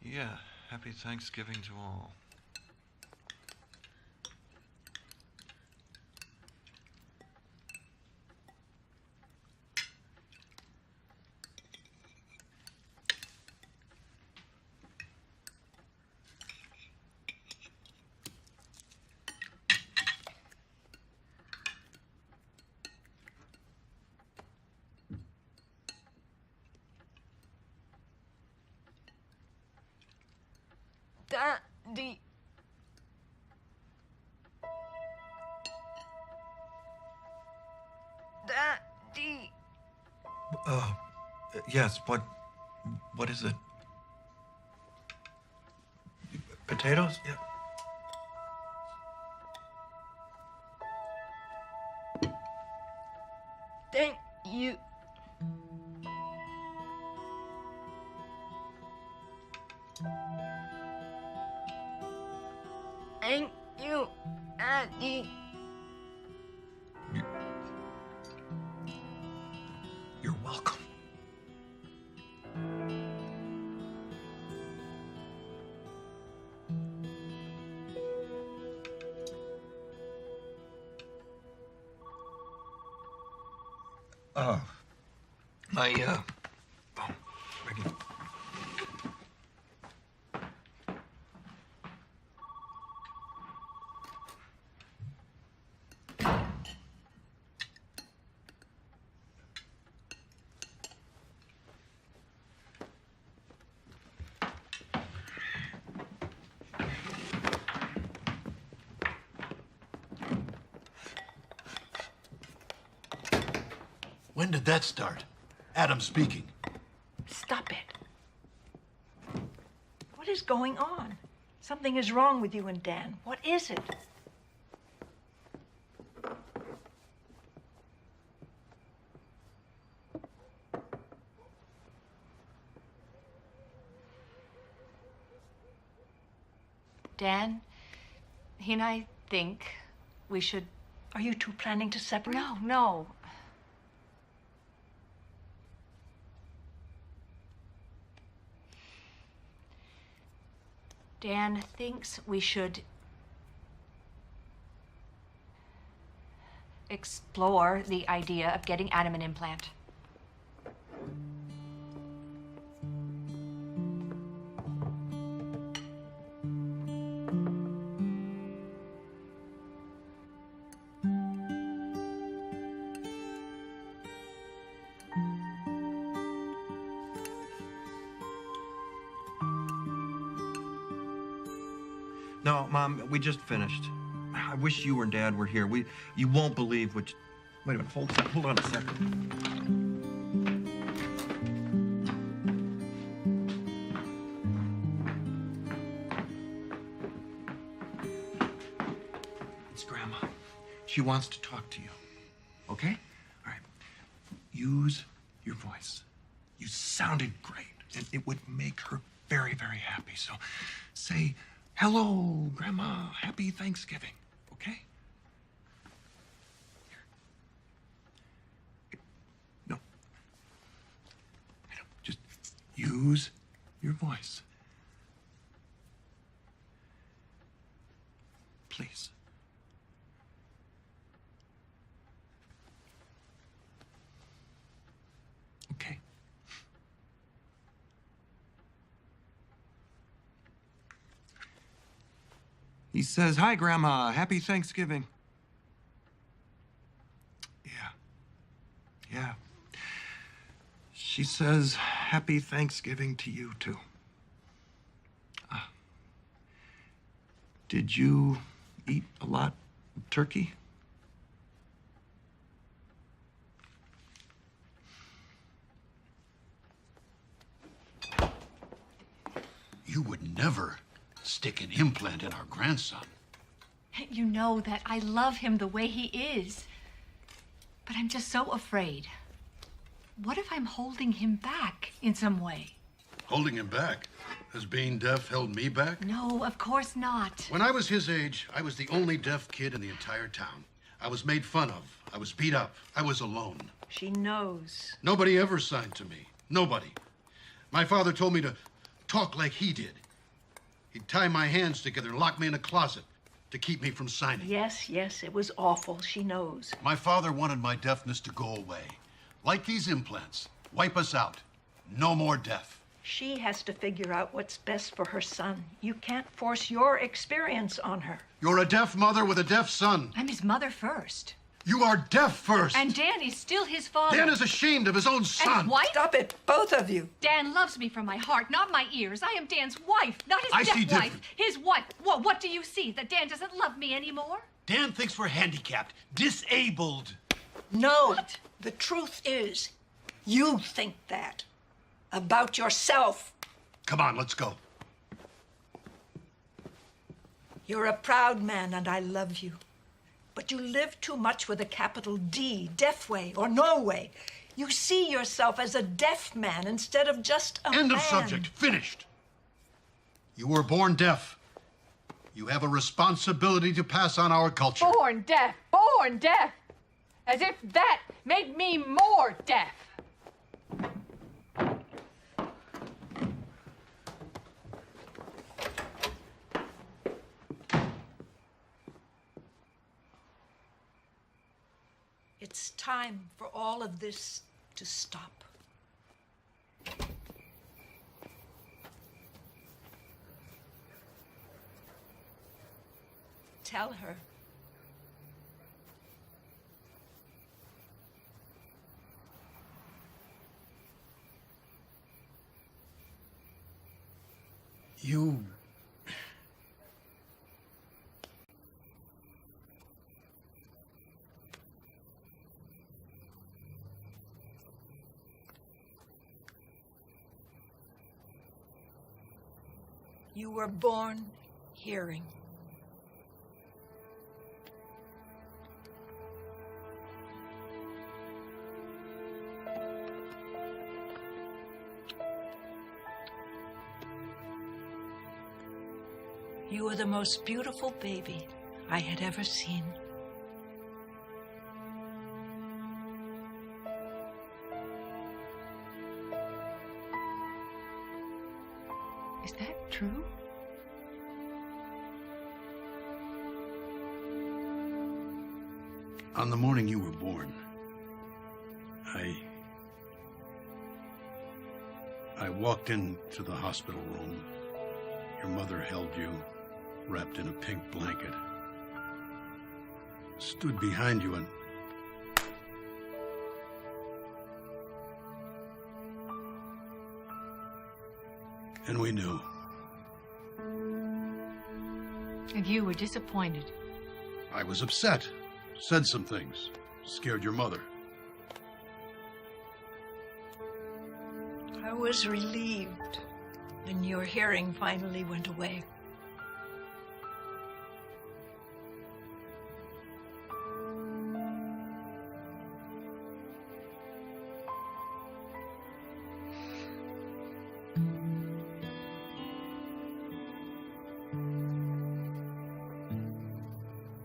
[SPEAKER 1] Yeah, happy Thanksgiving to all.
[SPEAKER 21] Daddy. Daddy.
[SPEAKER 1] Yes, what is it? Potatoes? Yeah.
[SPEAKER 21] Thank you. Thank you, Daddy.
[SPEAKER 1] You're welcome. Ricky.
[SPEAKER 20] When did that start? Adam speaking.
[SPEAKER 14] Stop it. What is going on? Something is wrong with you and Dan. What is it?
[SPEAKER 22] Dan, he and I think we should.
[SPEAKER 14] Are you two planning to separate?
[SPEAKER 22] No. Dan thinks we should explore the idea of getting Adam an implant.
[SPEAKER 1] No, Mom, we just finished. I wish you and Dad were here. You won't believe what. Wait a minute. Hold on a second. It's Grandma. She wants to talk to you. Okay? All right. Use your voice. You sounded great, and it would make her very, very happy. So, say. Hello, Grandma. Happy Thanksgiving. Okay? Here. No. Just use your voice. Please.
[SPEAKER 11] Okay.
[SPEAKER 1] He says, "Hi, Grandma. Happy Thanksgiving." Yeah. She says, "Happy Thanksgiving to you, too." Did you eat a lot of turkey?
[SPEAKER 20] You would never stick an implant in our grandson.
[SPEAKER 21] You know that I love him the way he is. But I'm just so afraid. What if I'm holding him back in some way?
[SPEAKER 20] Holding him back? Has being deaf held me back?
[SPEAKER 21] No, of course not.
[SPEAKER 20] When I was his age, I was the only deaf kid in the entire town. I was made fun of. I was beat up. I was alone.
[SPEAKER 14] She knows.
[SPEAKER 20] Nobody ever signed to me. Nobody. My father told me to talk like he did. He'd tie my hands together and lock me in a closet to keep me from signing.
[SPEAKER 14] Yes, it was awful. She knows.
[SPEAKER 20] My father wanted my deafness to go away. Like these implants. Wipe us out. No more deaf.
[SPEAKER 14] She has to figure out what's best for her son. You can't force your experience on her.
[SPEAKER 20] You're a deaf mother with a deaf son.
[SPEAKER 21] I'm his mother first.
[SPEAKER 20] You are deaf first.
[SPEAKER 21] And Dan is still his father.
[SPEAKER 20] Dan is ashamed of his own son.
[SPEAKER 21] And wife?
[SPEAKER 14] Stop it, both of you.
[SPEAKER 21] Dan loves me from my heart, not my ears. I am Dan's wife, not his
[SPEAKER 20] I
[SPEAKER 21] deaf
[SPEAKER 20] see
[SPEAKER 21] wife.
[SPEAKER 20] different.
[SPEAKER 21] His wife. What do you see? That Dan doesn't love me anymore?
[SPEAKER 20] Dan thinks we're handicapped, disabled.
[SPEAKER 14] No. What? The truth is, you think that. About yourself.
[SPEAKER 20] Come on, let's go.
[SPEAKER 14] You're a proud man, and I love you. But you live too much with a capital D, deaf way or no way. You see yourself as a deaf man instead of just a man.
[SPEAKER 20] End of subject. Finished. You were born deaf. You have a responsibility to pass on our culture.
[SPEAKER 21] Born deaf. Born deaf. As if that made me more deaf.
[SPEAKER 14] It's time for all of this to stop. Tell her.
[SPEAKER 20] You...
[SPEAKER 14] You were born hearing. You were the most beautiful baby I had ever seen.
[SPEAKER 21] Is that true?
[SPEAKER 20] On the morning you were born, I walked into the hospital room. Your mother held you, wrapped in a pink blanket. Stood behind you and we knew.
[SPEAKER 21] And you were disappointed.
[SPEAKER 20] I was upset. Said some things. Scared your mother.
[SPEAKER 14] I was relieved when your hearing finally went away.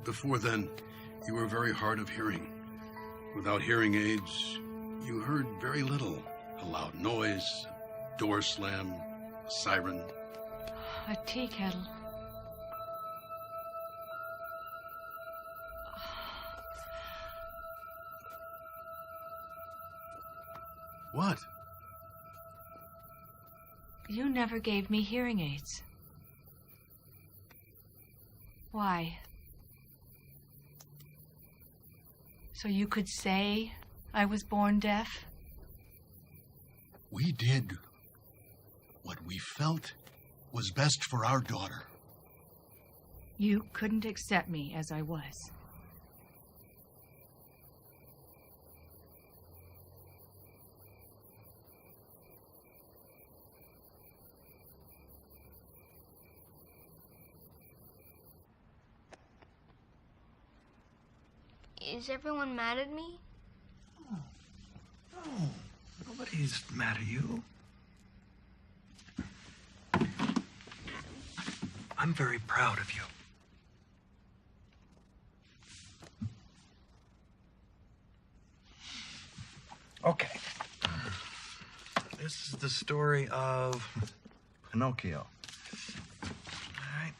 [SPEAKER 20] Before then, you were very hard of hearing. Without hearing aids, you heard very little. A loud noise, door slam, siren.
[SPEAKER 21] A tea kettle.
[SPEAKER 20] What?
[SPEAKER 21] You never gave me hearing aids. Why? So you could say I was born deaf?
[SPEAKER 20] We did what we felt was best for our daughter.
[SPEAKER 21] You couldn't accept me as I was.
[SPEAKER 25] Is everyone mad at me?
[SPEAKER 1] Nobody's mad at you. I'm very proud of you. Okay. This is the story of Pinocchio. All right.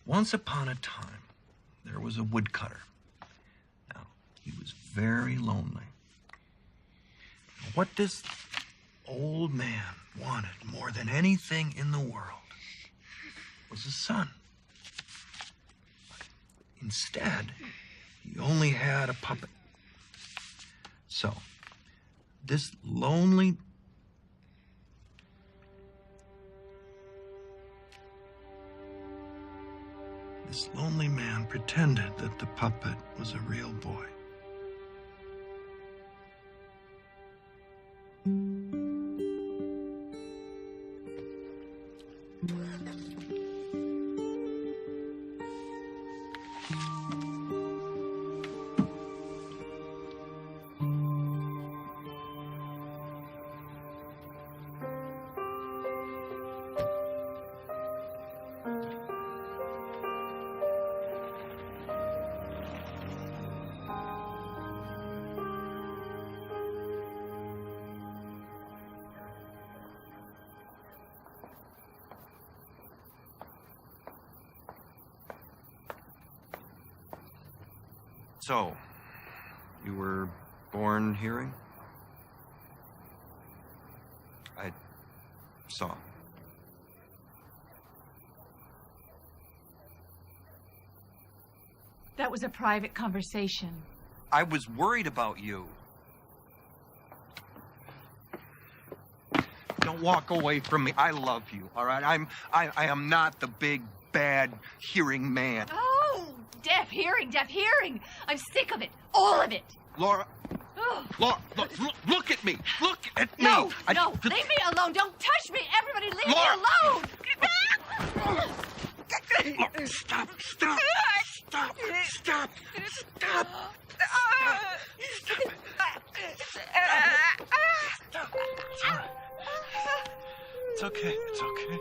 [SPEAKER 1] Once upon a time, there was a woodcutter. Now, he was very lonely. What this old man wanted more than anything in the world was a son. Instead, he only had a puppet. So, this lonely man pretended that the puppet was a real boy. So, you were born hearing? I saw.
[SPEAKER 21] That was a private conversation.
[SPEAKER 1] I was worried about you. Don't walk away from me. I love you, all right? I am not the big, bad hearing man.
[SPEAKER 21] Oh, deaf hearing. I'm sick of it. All of it.
[SPEAKER 1] Laura,
[SPEAKER 21] Ugh.
[SPEAKER 1] Laura, look at me. Look at me.
[SPEAKER 21] No, leave me alone. Don't touch me. Everybody leave
[SPEAKER 1] Laura.
[SPEAKER 21] me alone.
[SPEAKER 1] Look, stop. Stop. It's all right. It's okay. It's okay.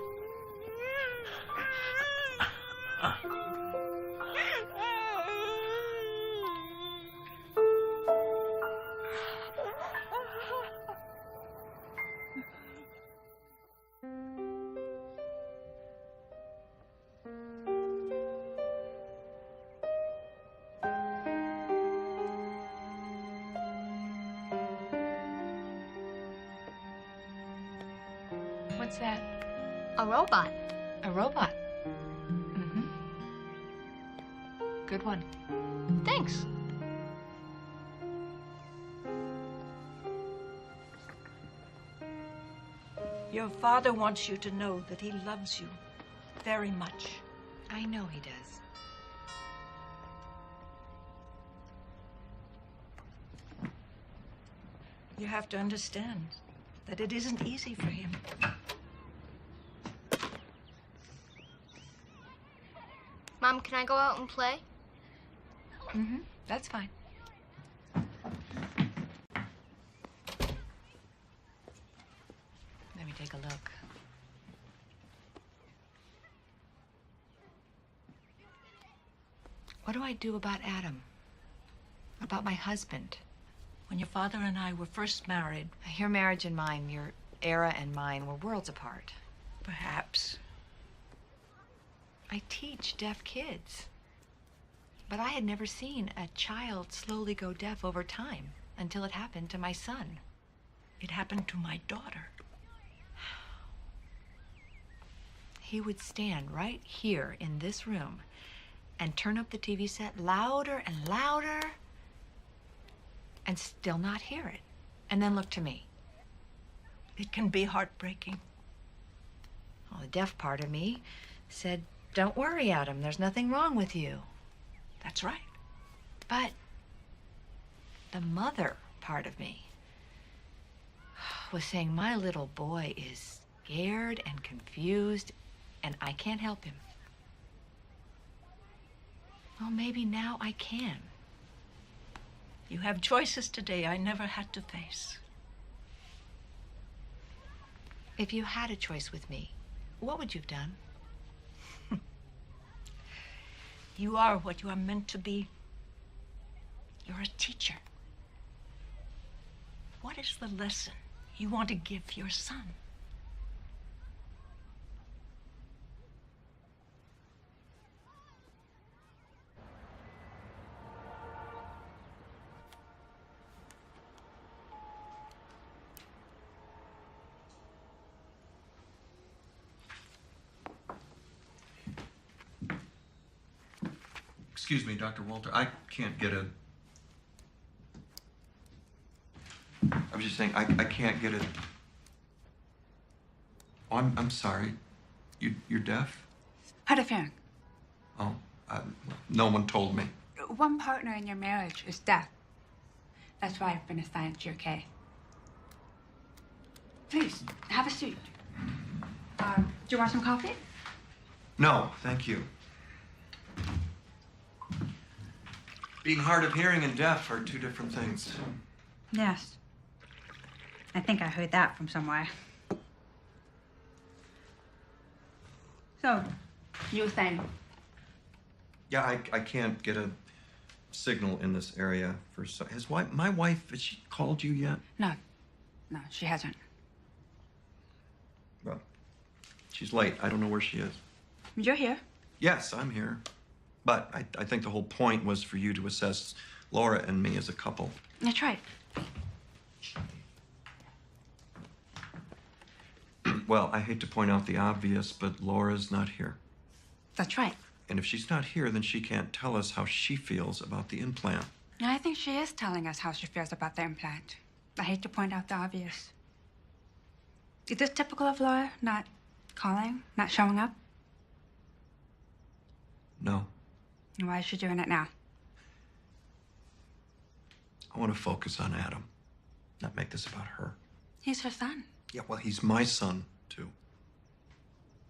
[SPEAKER 21] What's that?
[SPEAKER 25] A robot.
[SPEAKER 21] A robot? Mm-hmm. Good one.
[SPEAKER 25] Thanks.
[SPEAKER 14] Your father wants you to know that he loves you very much.
[SPEAKER 13] I know he does.
[SPEAKER 14] You have to understand that it isn't easy for him.
[SPEAKER 25] Mom, can I go out and play?
[SPEAKER 21] Mm-hmm. That's fine. Let me take a look. What do I do about Adam? About my husband?
[SPEAKER 14] When your father and I were first married,
[SPEAKER 13] Your marriage and mine, your era and mine were worlds apart.
[SPEAKER 14] perhaps.
[SPEAKER 13] I teach deaf kids. But I had never seen a child slowly go deaf over time until it happened to my son.
[SPEAKER 14] It happened to my daughter. He would stand right here in this room and turn up the TV set louder and louder and still not hear it. And then look to me. It can be heartbreaking. Well, the deaf part of me said, "Don't worry, Adam, there's nothing wrong with you." That's right. But the mother part of me was saying, my little boy is scared and confused, and I can't help him. Well, maybe now I can. You have choices today I never had to face. If you had a choice with me, what would you have done? You are what you are meant to be. You're a teacher. What is the lesson you want to give your son?
[SPEAKER 1] Excuse me, Dr. Walter, I can't get a... I was just saying, I can't get a... Oh, I'm sorry. You're deaf?
[SPEAKER 15] How do you
[SPEAKER 1] Oh, no one told me.
[SPEAKER 15] One partner in your marriage is deaf. That's why I've been assigned to your care. Please, have a seat. Do you want some coffee?
[SPEAKER 1] No, thank you. Being hard of hearing and deaf are two different things.
[SPEAKER 15] Yes. I think I heard that from somewhere. So, you were saying?
[SPEAKER 1] Yeah, I can't get a signal in this area for so. My wife, has she called you yet?
[SPEAKER 15] No, she hasn't.
[SPEAKER 1] Well, she's late. I don't know where she is.
[SPEAKER 15] You're here.
[SPEAKER 1] Yes, I'm here. But I think the whole point was for you to assess Laura and me as a couple.
[SPEAKER 15] That's right.
[SPEAKER 1] Well, I hate to point out the obvious, but Laura's not here.
[SPEAKER 15] That's right.
[SPEAKER 1] And if she's not here, then she can't tell us how she feels about the implant.
[SPEAKER 15] I think she is telling us how she feels about the implant. I hate to point out the obvious. Is this typical of Laura? Not calling? Not showing up?
[SPEAKER 1] No.
[SPEAKER 15] Why is she doing it now?
[SPEAKER 1] I want to focus on Adam, not make this about her.
[SPEAKER 15] He's her son.
[SPEAKER 1] Yeah, well, he's my son, too.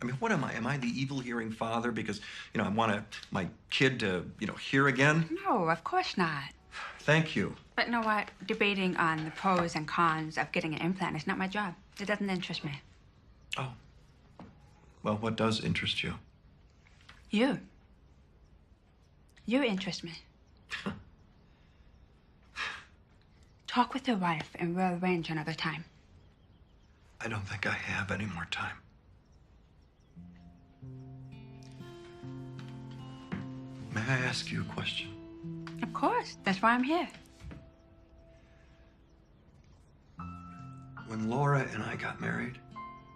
[SPEAKER 1] I mean, what am I? Am I the evil hearing father because, I want my kid to, hear again?
[SPEAKER 15] No, of course not.
[SPEAKER 1] Thank you.
[SPEAKER 15] But you know what? Debating on the pros and cons of getting an implant is not my job. It doesn't interest me.
[SPEAKER 1] Oh. Well, what does interest you?
[SPEAKER 15] You. You interest me. Talk with your wife and we'll arrange another time.
[SPEAKER 1] I don't think I have any more time. May I ask you a question?
[SPEAKER 15] Of course. That's why I'm here.
[SPEAKER 1] When Laura and I got married,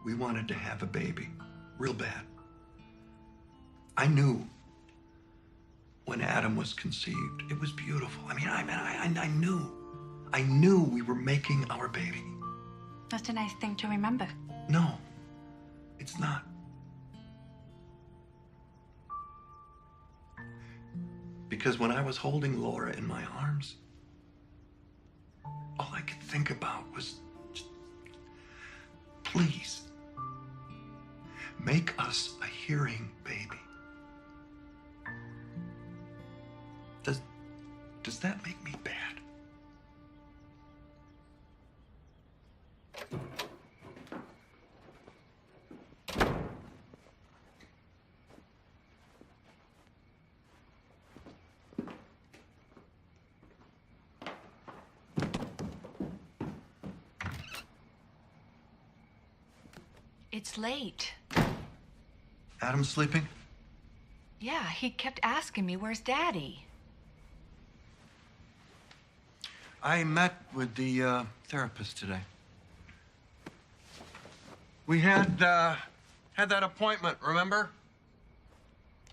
[SPEAKER 1] we wanted to have a baby. Real bad. I knew when Adam was conceived. It was beautiful. I knew we were making our baby.
[SPEAKER 15] That's a nice thing to remember.
[SPEAKER 1] No, it's not. Because when I was holding Laura in my arms, all I could think about was, please, make us a hearing baby. Does that make me bad?
[SPEAKER 14] It's late.
[SPEAKER 1] Adam's sleeping?
[SPEAKER 14] Yeah, he kept asking me, where's Daddy?
[SPEAKER 1] I met with the therapist today. We had that appointment, remember?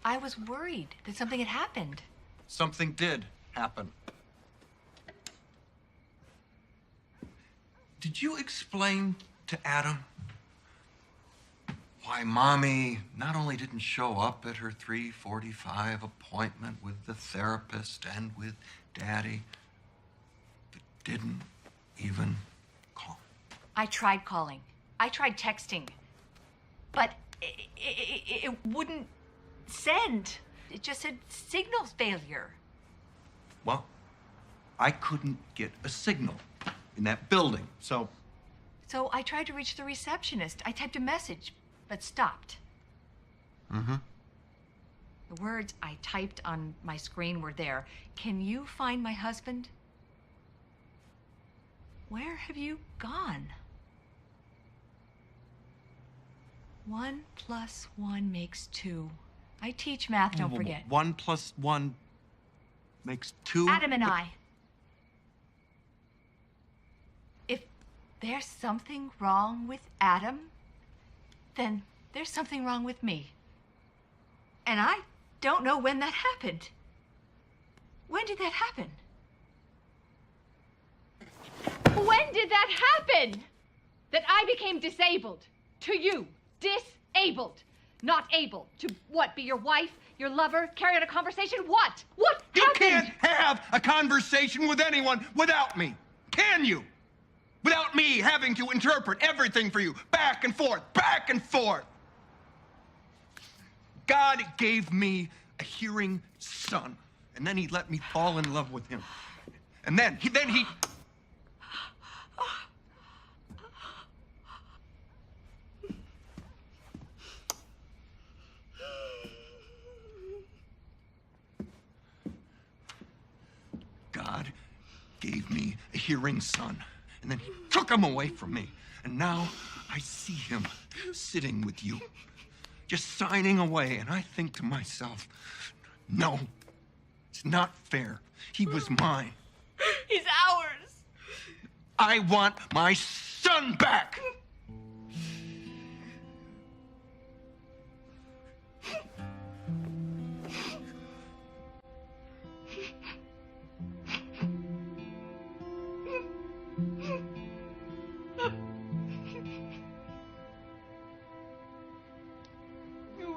[SPEAKER 21] I was worried that something had happened.
[SPEAKER 1] Something did happen. Did you explain to Adam why Mommy not only didn't show up at her 3:45 appointment with the therapist and with Daddy, but didn't even call?
[SPEAKER 21] I tried calling. I tried texting. But it wouldn't send. It just said signal failure.
[SPEAKER 1] Well, I couldn't get a signal in that building, so...
[SPEAKER 21] So I tried to reach the receptionist. I typed a message, but stopped.
[SPEAKER 1] Mm-hmm.
[SPEAKER 21] The words I typed on my screen were there. Can you find my husband? Where have you gone? 1 + 1 makes 2. I teach math, don't forget.
[SPEAKER 1] 1 + 1 makes 2?
[SPEAKER 21] Adam and I. If there's something wrong with Adam, then there's something wrong with me. And I don't know when that happened. When did that happen?
[SPEAKER 3] When did that happen? That I became disabled? To you. Disabled. Not able to what? Be your wife? Your lover? Carry on a conversation? What? What happened?
[SPEAKER 1] You can't have a conversation with anyone without me. Can you? Without me having to interpret everything for you. Back and forth. Back and forth. God gave me a hearing son. And then he let me fall in love with him. And then he... God gave me a hearing son, and then he took him away from me. And now I see him sitting with you, just signing away, and I think to myself, no, it's not fair. He was mine.
[SPEAKER 3] He's ours.
[SPEAKER 1] I want my son back.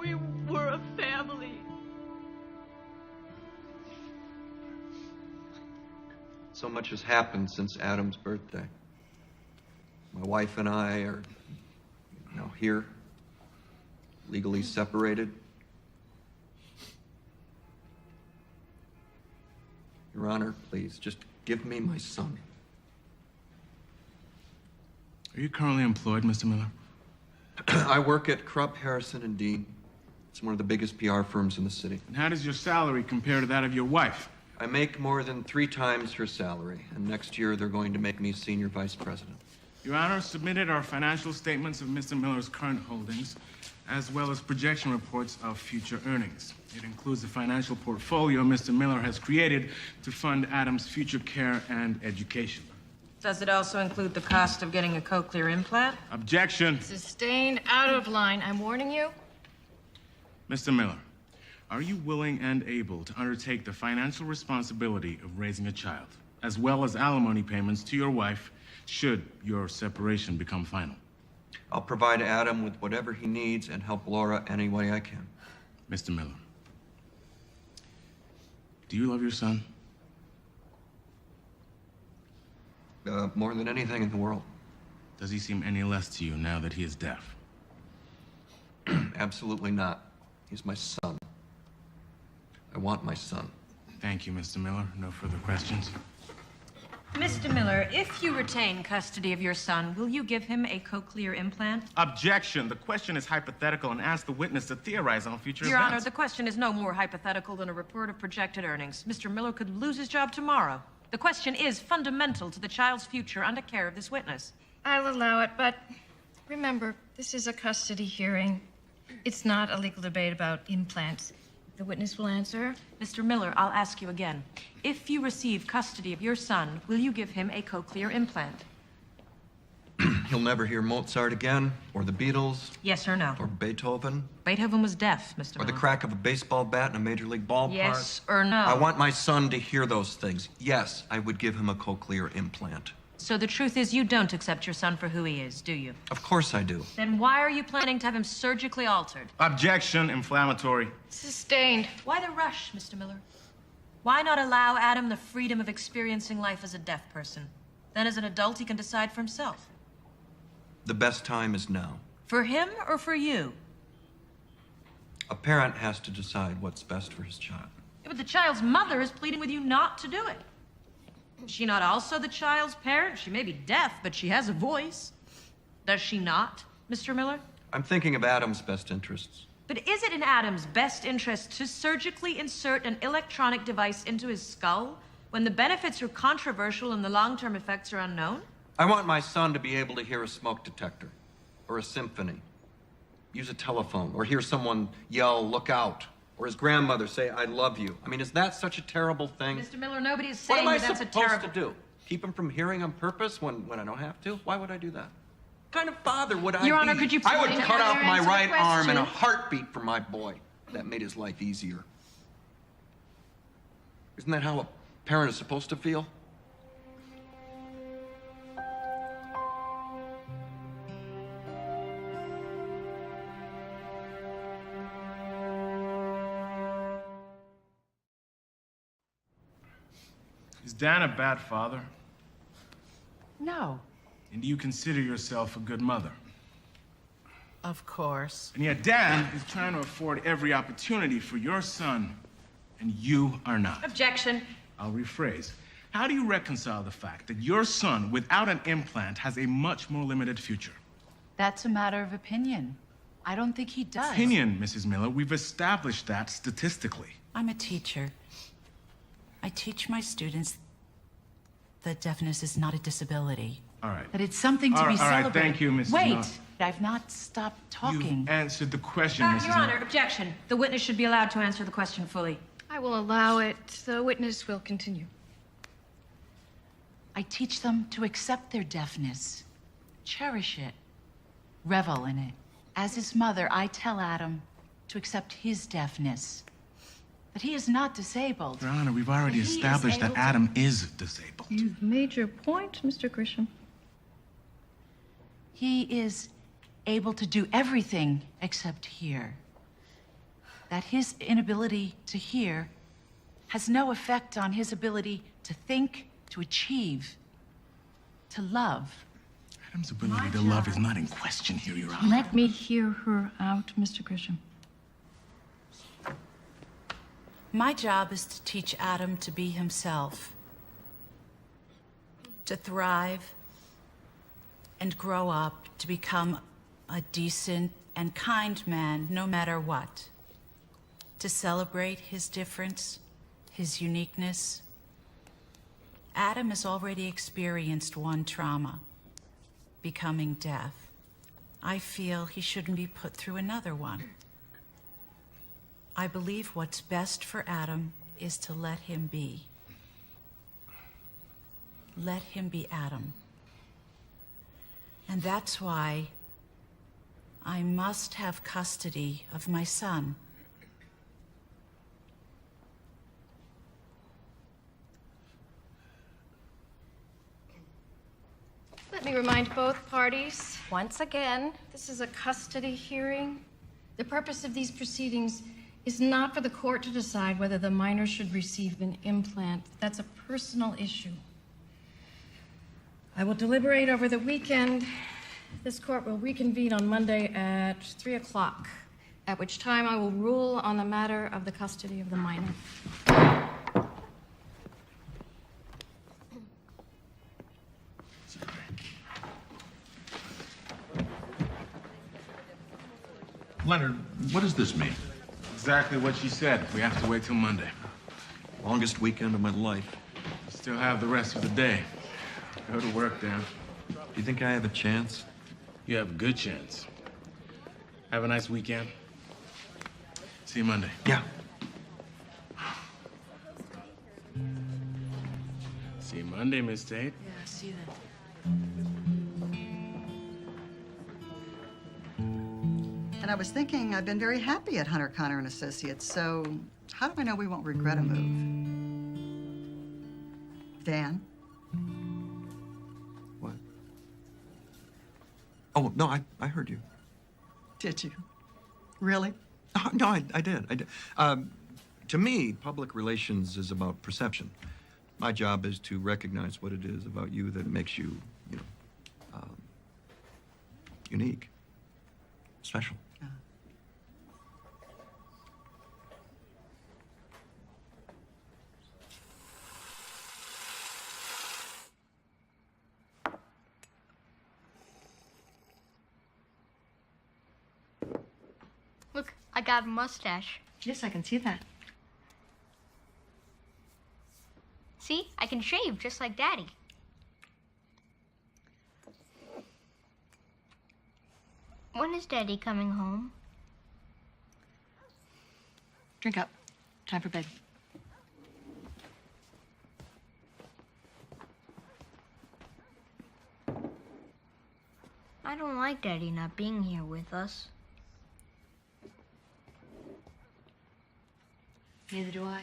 [SPEAKER 3] We were a family.
[SPEAKER 1] So much has happened since Adam's birthday. My wife and I are now here, legally separated. Your Honor, please, just give me my son.
[SPEAKER 2] Are you currently employed, Mr. Miller?
[SPEAKER 1] I work at Krupp, Harrison, and Dean. It's one of the biggest PR firms in the city.
[SPEAKER 2] And how does your salary compare to that of your wife?
[SPEAKER 1] I make more than 3 times her salary, and next year they're going to make me senior vice president.
[SPEAKER 2] Your Honor, submitted are financial statements of Mr. Miller's current holdings, as well as projection reports of future earnings. It includes the financial portfolio Mr. Miller has created to fund Adam's future care and education.
[SPEAKER 13] Does it also include the cost of getting a cochlear implant?
[SPEAKER 2] Objection.
[SPEAKER 21] Sustained, out of line. I'm warning you.
[SPEAKER 2] Mr. Miller, are you willing and able to undertake the financial responsibility of raising a child, as well as alimony payments to your wife, should your separation become final?
[SPEAKER 1] I'll provide Adam with whatever he needs and help Laura any way I can.
[SPEAKER 2] Mr. Miller, do you love your son?
[SPEAKER 1] More than anything in the world.
[SPEAKER 2] Does he seem any less to you now that he is deaf?
[SPEAKER 1] Absolutely not. He's my son. I want my son.
[SPEAKER 2] Thank you, Mr. Miller. No further questions.
[SPEAKER 13] Mr. Miller, if you retain custody of your son, will you give him a cochlear implant?
[SPEAKER 2] Objection. The question is hypothetical and ask the witness to theorize on future
[SPEAKER 13] Your
[SPEAKER 2] events.
[SPEAKER 13] Honor, the question is no more hypothetical than a report of projected earnings. Mr. Miller could lose his job tomorrow. The question is fundamental to the child's future under care of this witness.
[SPEAKER 21] I'll allow it, but remember, this is a custody hearing. It's not a legal debate about implants. The witness will answer.
[SPEAKER 13] Mr. Miller, I'll ask you again. If you receive custody of your son, will you give him a cochlear implant?
[SPEAKER 1] He'll never hear Mozart again, or the Beatles,
[SPEAKER 13] Yes or no?
[SPEAKER 1] or Beethoven,
[SPEAKER 13] Beethoven was deaf, Mr.
[SPEAKER 1] or the
[SPEAKER 13] Miller.
[SPEAKER 1] crack of a baseball bat in a major league ballpark.
[SPEAKER 13] Yes or no?
[SPEAKER 1] I want my son to hear those things. Yes, I would give him a cochlear implant.
[SPEAKER 13] So the truth is you don't accept your son for who he is, do you?
[SPEAKER 1] Of course I do.
[SPEAKER 13] Then why are you planning to have him surgically altered?
[SPEAKER 2] Objection, inflammatory.
[SPEAKER 13] Sustained. Why the rush, Mr. Miller? Why not allow Adam the freedom of experiencing life as a deaf person? Then as an adult, he can decide for himself.
[SPEAKER 1] The best time is now.
[SPEAKER 13] For him or for you?
[SPEAKER 1] A parent has to decide what's best for his child.
[SPEAKER 13] Yeah, but the child's mother is pleading with you not to do it. Is she not also the child's parent? She may be deaf, but she has a voice. Does she not, Mr. Miller?
[SPEAKER 1] I'm thinking of Adam's best interests.
[SPEAKER 13] But is it in Adam's best interest to surgically insert an electronic device into his skull when the benefits are controversial and the long-term effects are unknown?
[SPEAKER 1] I want my son to be able to hear a smoke detector, or a symphony, use a telephone, or hear someone yell, "Look out," or his grandmother say, "I love you." I mean, is that such a terrible thing?
[SPEAKER 13] Mr. Miller, nobody is
[SPEAKER 1] What
[SPEAKER 13] saying
[SPEAKER 1] am I
[SPEAKER 13] that that's a
[SPEAKER 1] supposed
[SPEAKER 13] terrible...
[SPEAKER 1] to do? Keep him from hearing on purpose when I don't have to? Why would I do that? What kind of father would I be?
[SPEAKER 13] Your Honor, could you
[SPEAKER 1] I would
[SPEAKER 13] please
[SPEAKER 1] cut off
[SPEAKER 13] answer
[SPEAKER 1] my
[SPEAKER 13] the
[SPEAKER 1] right arm in a
[SPEAKER 13] question?
[SPEAKER 1] heartbeat for my boy. That made his life easier. Isn't that how a parent is supposed to feel?
[SPEAKER 2] Is Dan a bad father?
[SPEAKER 12] No.
[SPEAKER 2] And do you consider yourself a good mother?
[SPEAKER 12] Of course.
[SPEAKER 2] And yet Dan is trying to afford every opportunity for your son, and you are not.
[SPEAKER 13] Objection.
[SPEAKER 2] I'll rephrase. How do you reconcile the fact that your son, without an implant, has a much more limited future?
[SPEAKER 12] That's a matter of opinion. I don't think he does.
[SPEAKER 2] Opinion, Mrs. Miller. We've established that statistically.
[SPEAKER 4] I'm a teacher. I teach my students that deafness is not a disability.
[SPEAKER 2] All right.
[SPEAKER 12] That it's something to be
[SPEAKER 2] All right,
[SPEAKER 12] celebrated.
[SPEAKER 2] thank you, Mrs.
[SPEAKER 12] Wait,
[SPEAKER 2] Miller.
[SPEAKER 12] I've not stopped talking.
[SPEAKER 2] You answered the question, Mrs.
[SPEAKER 13] Your
[SPEAKER 2] Miller.
[SPEAKER 13] Honor, objection. The witness should be allowed to answer the question fully.
[SPEAKER 3] I will allow it. The witness will continue.
[SPEAKER 12] I teach them to accept their deafness, cherish it, revel in it. As his mother, I tell Adam to accept his deafness, that he is not disabled.
[SPEAKER 2] Your Honor, we've already established that Adam is disabled.
[SPEAKER 3] You've made your point, Mr. Grisham.
[SPEAKER 12] He is able to do everything except hear. That his inability to hear has no effect on his ability to think, to achieve, to love.
[SPEAKER 2] Adam's ability to love is not in question here, Your Honor.
[SPEAKER 3] Let me hear her out, Mr. Grisham.
[SPEAKER 4] My job is to teach Adam to be himself, to thrive and grow up to become a decent and kind man no matter what, to celebrate his difference, his uniqueness. Adam has already experienced one trauma, becoming deaf. I feel he shouldn't be put through another one. I believe what's best for Adam is to let him be. Let him be Adam. And that's why I must have custody of my son.
[SPEAKER 3] Let me remind both parties, once again, this is a custody hearing. The purpose of these proceedings is not for the court to decide whether the minor should receive an implant. That's a personal issue. I will deliberate over the weekend. This court will reconvene on Monday at 3 o'clock, at which time I will rule on the matter of the custody of the minor.
[SPEAKER 2] Leonard, what does this mean? Exactly what she said. We have to wait till Monday.
[SPEAKER 1] Longest weekend of my life.
[SPEAKER 2] Still have the rest of the day. Go to work, Dan.
[SPEAKER 1] Do you think I have a chance?
[SPEAKER 2] You have a good chance. Have a nice weekend. See you Monday.
[SPEAKER 1] Yeah.
[SPEAKER 2] See you Monday, Miss Tate.
[SPEAKER 4] Yeah, see you then.
[SPEAKER 8] And I was thinking I've been very happy at Hunter, Connor and Associates, so how do I know we won't regret a move? Dan?
[SPEAKER 1] What? Oh, no, I heard you.
[SPEAKER 8] Did you? Really?
[SPEAKER 1] Oh, no, I did. To me, public relations is about perception. My job is to recognize what it is about you that makes you, unique, special.
[SPEAKER 25] Look, I got a mustache.
[SPEAKER 16] Yes, I can see that.
[SPEAKER 25] See, I can shave just like Daddy. When is Daddy coming home?
[SPEAKER 16] Drink up. Time for bed.
[SPEAKER 25] I don't like Daddy not being here with us.
[SPEAKER 16] Neither do I.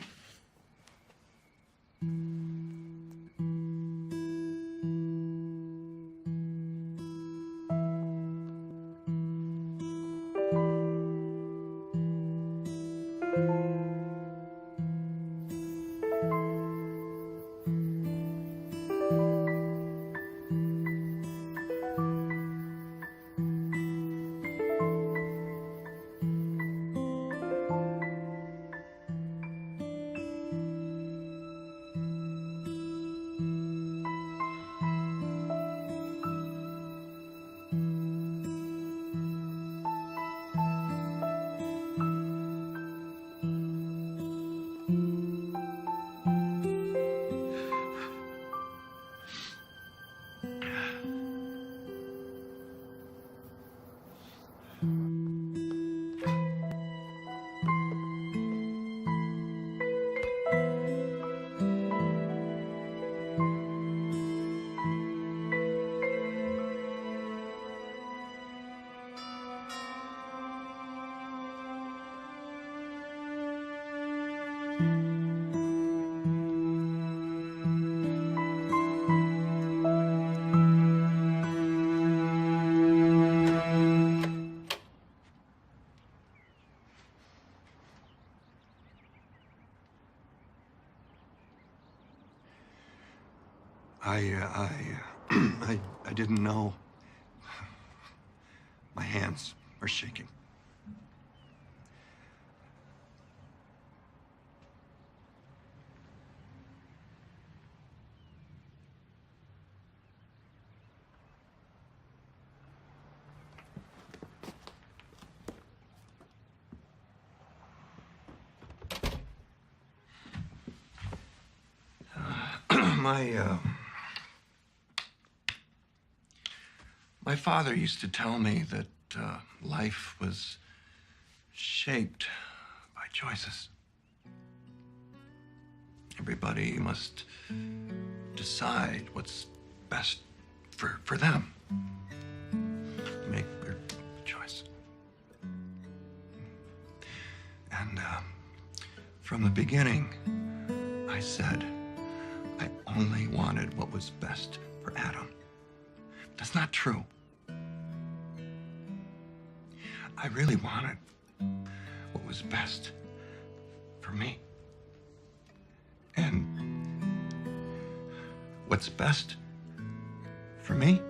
[SPEAKER 1] I didn't know. My hands are shaking. My father used to tell me that life was shaped by choices. Everybody must decide what's best for them. Make their choice. And from the beginning, I said I only wanted what was best for Adam. That's not true. I really wanted what was best for me. And what's best for me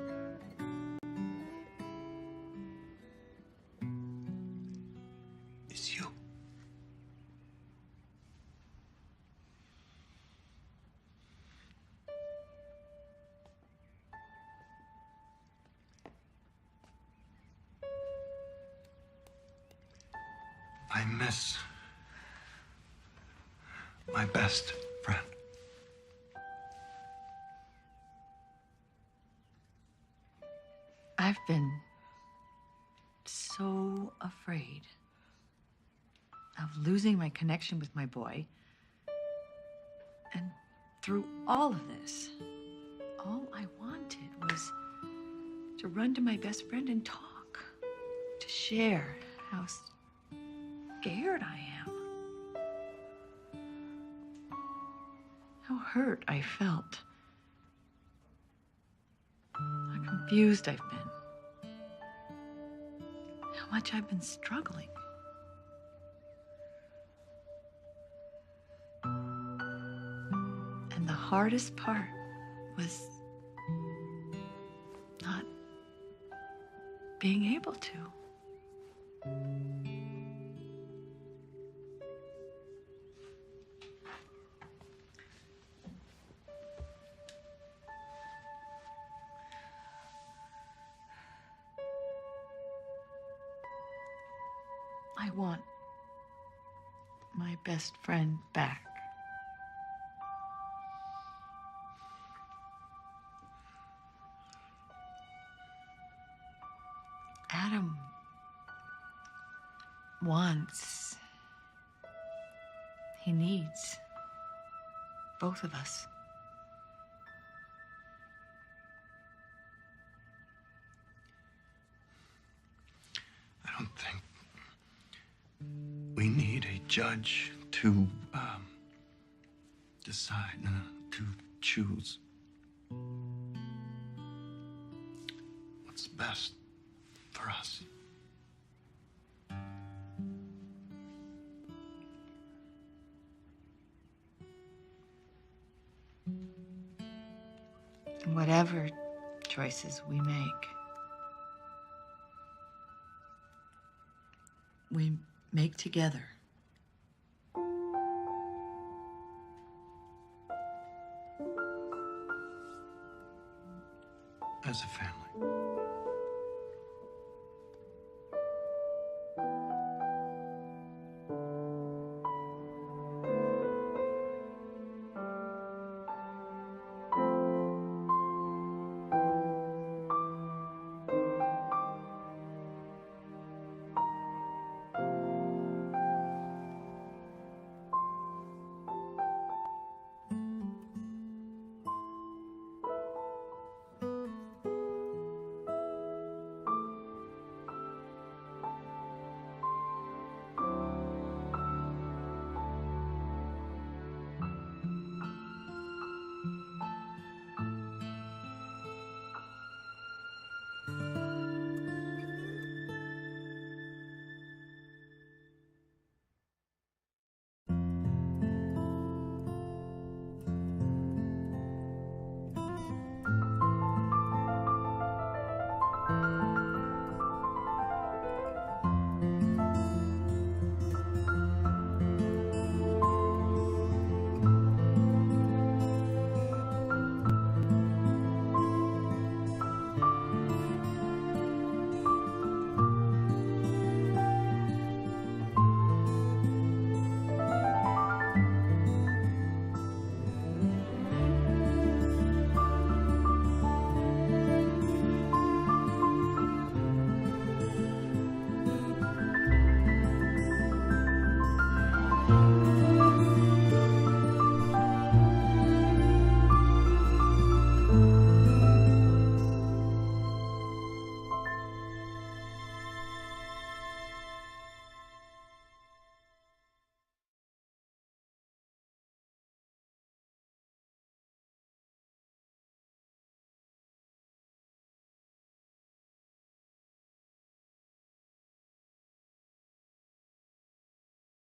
[SPEAKER 1] is you. I miss my best friend.
[SPEAKER 16] I've been so afraid of losing my connection with my boy. And through all of this, all I wanted was to run to my best friend and talk, to share how scared I am. How hurt I felt. How confused I've been. How much I've been struggling. And the hardest part was not being able to. I want my best friend back. Adam wants, he needs both of us.
[SPEAKER 1] I don't think we need a judge to decide, to choose what's best for us.
[SPEAKER 16] Whatever choices we make together.
[SPEAKER 1] As a family.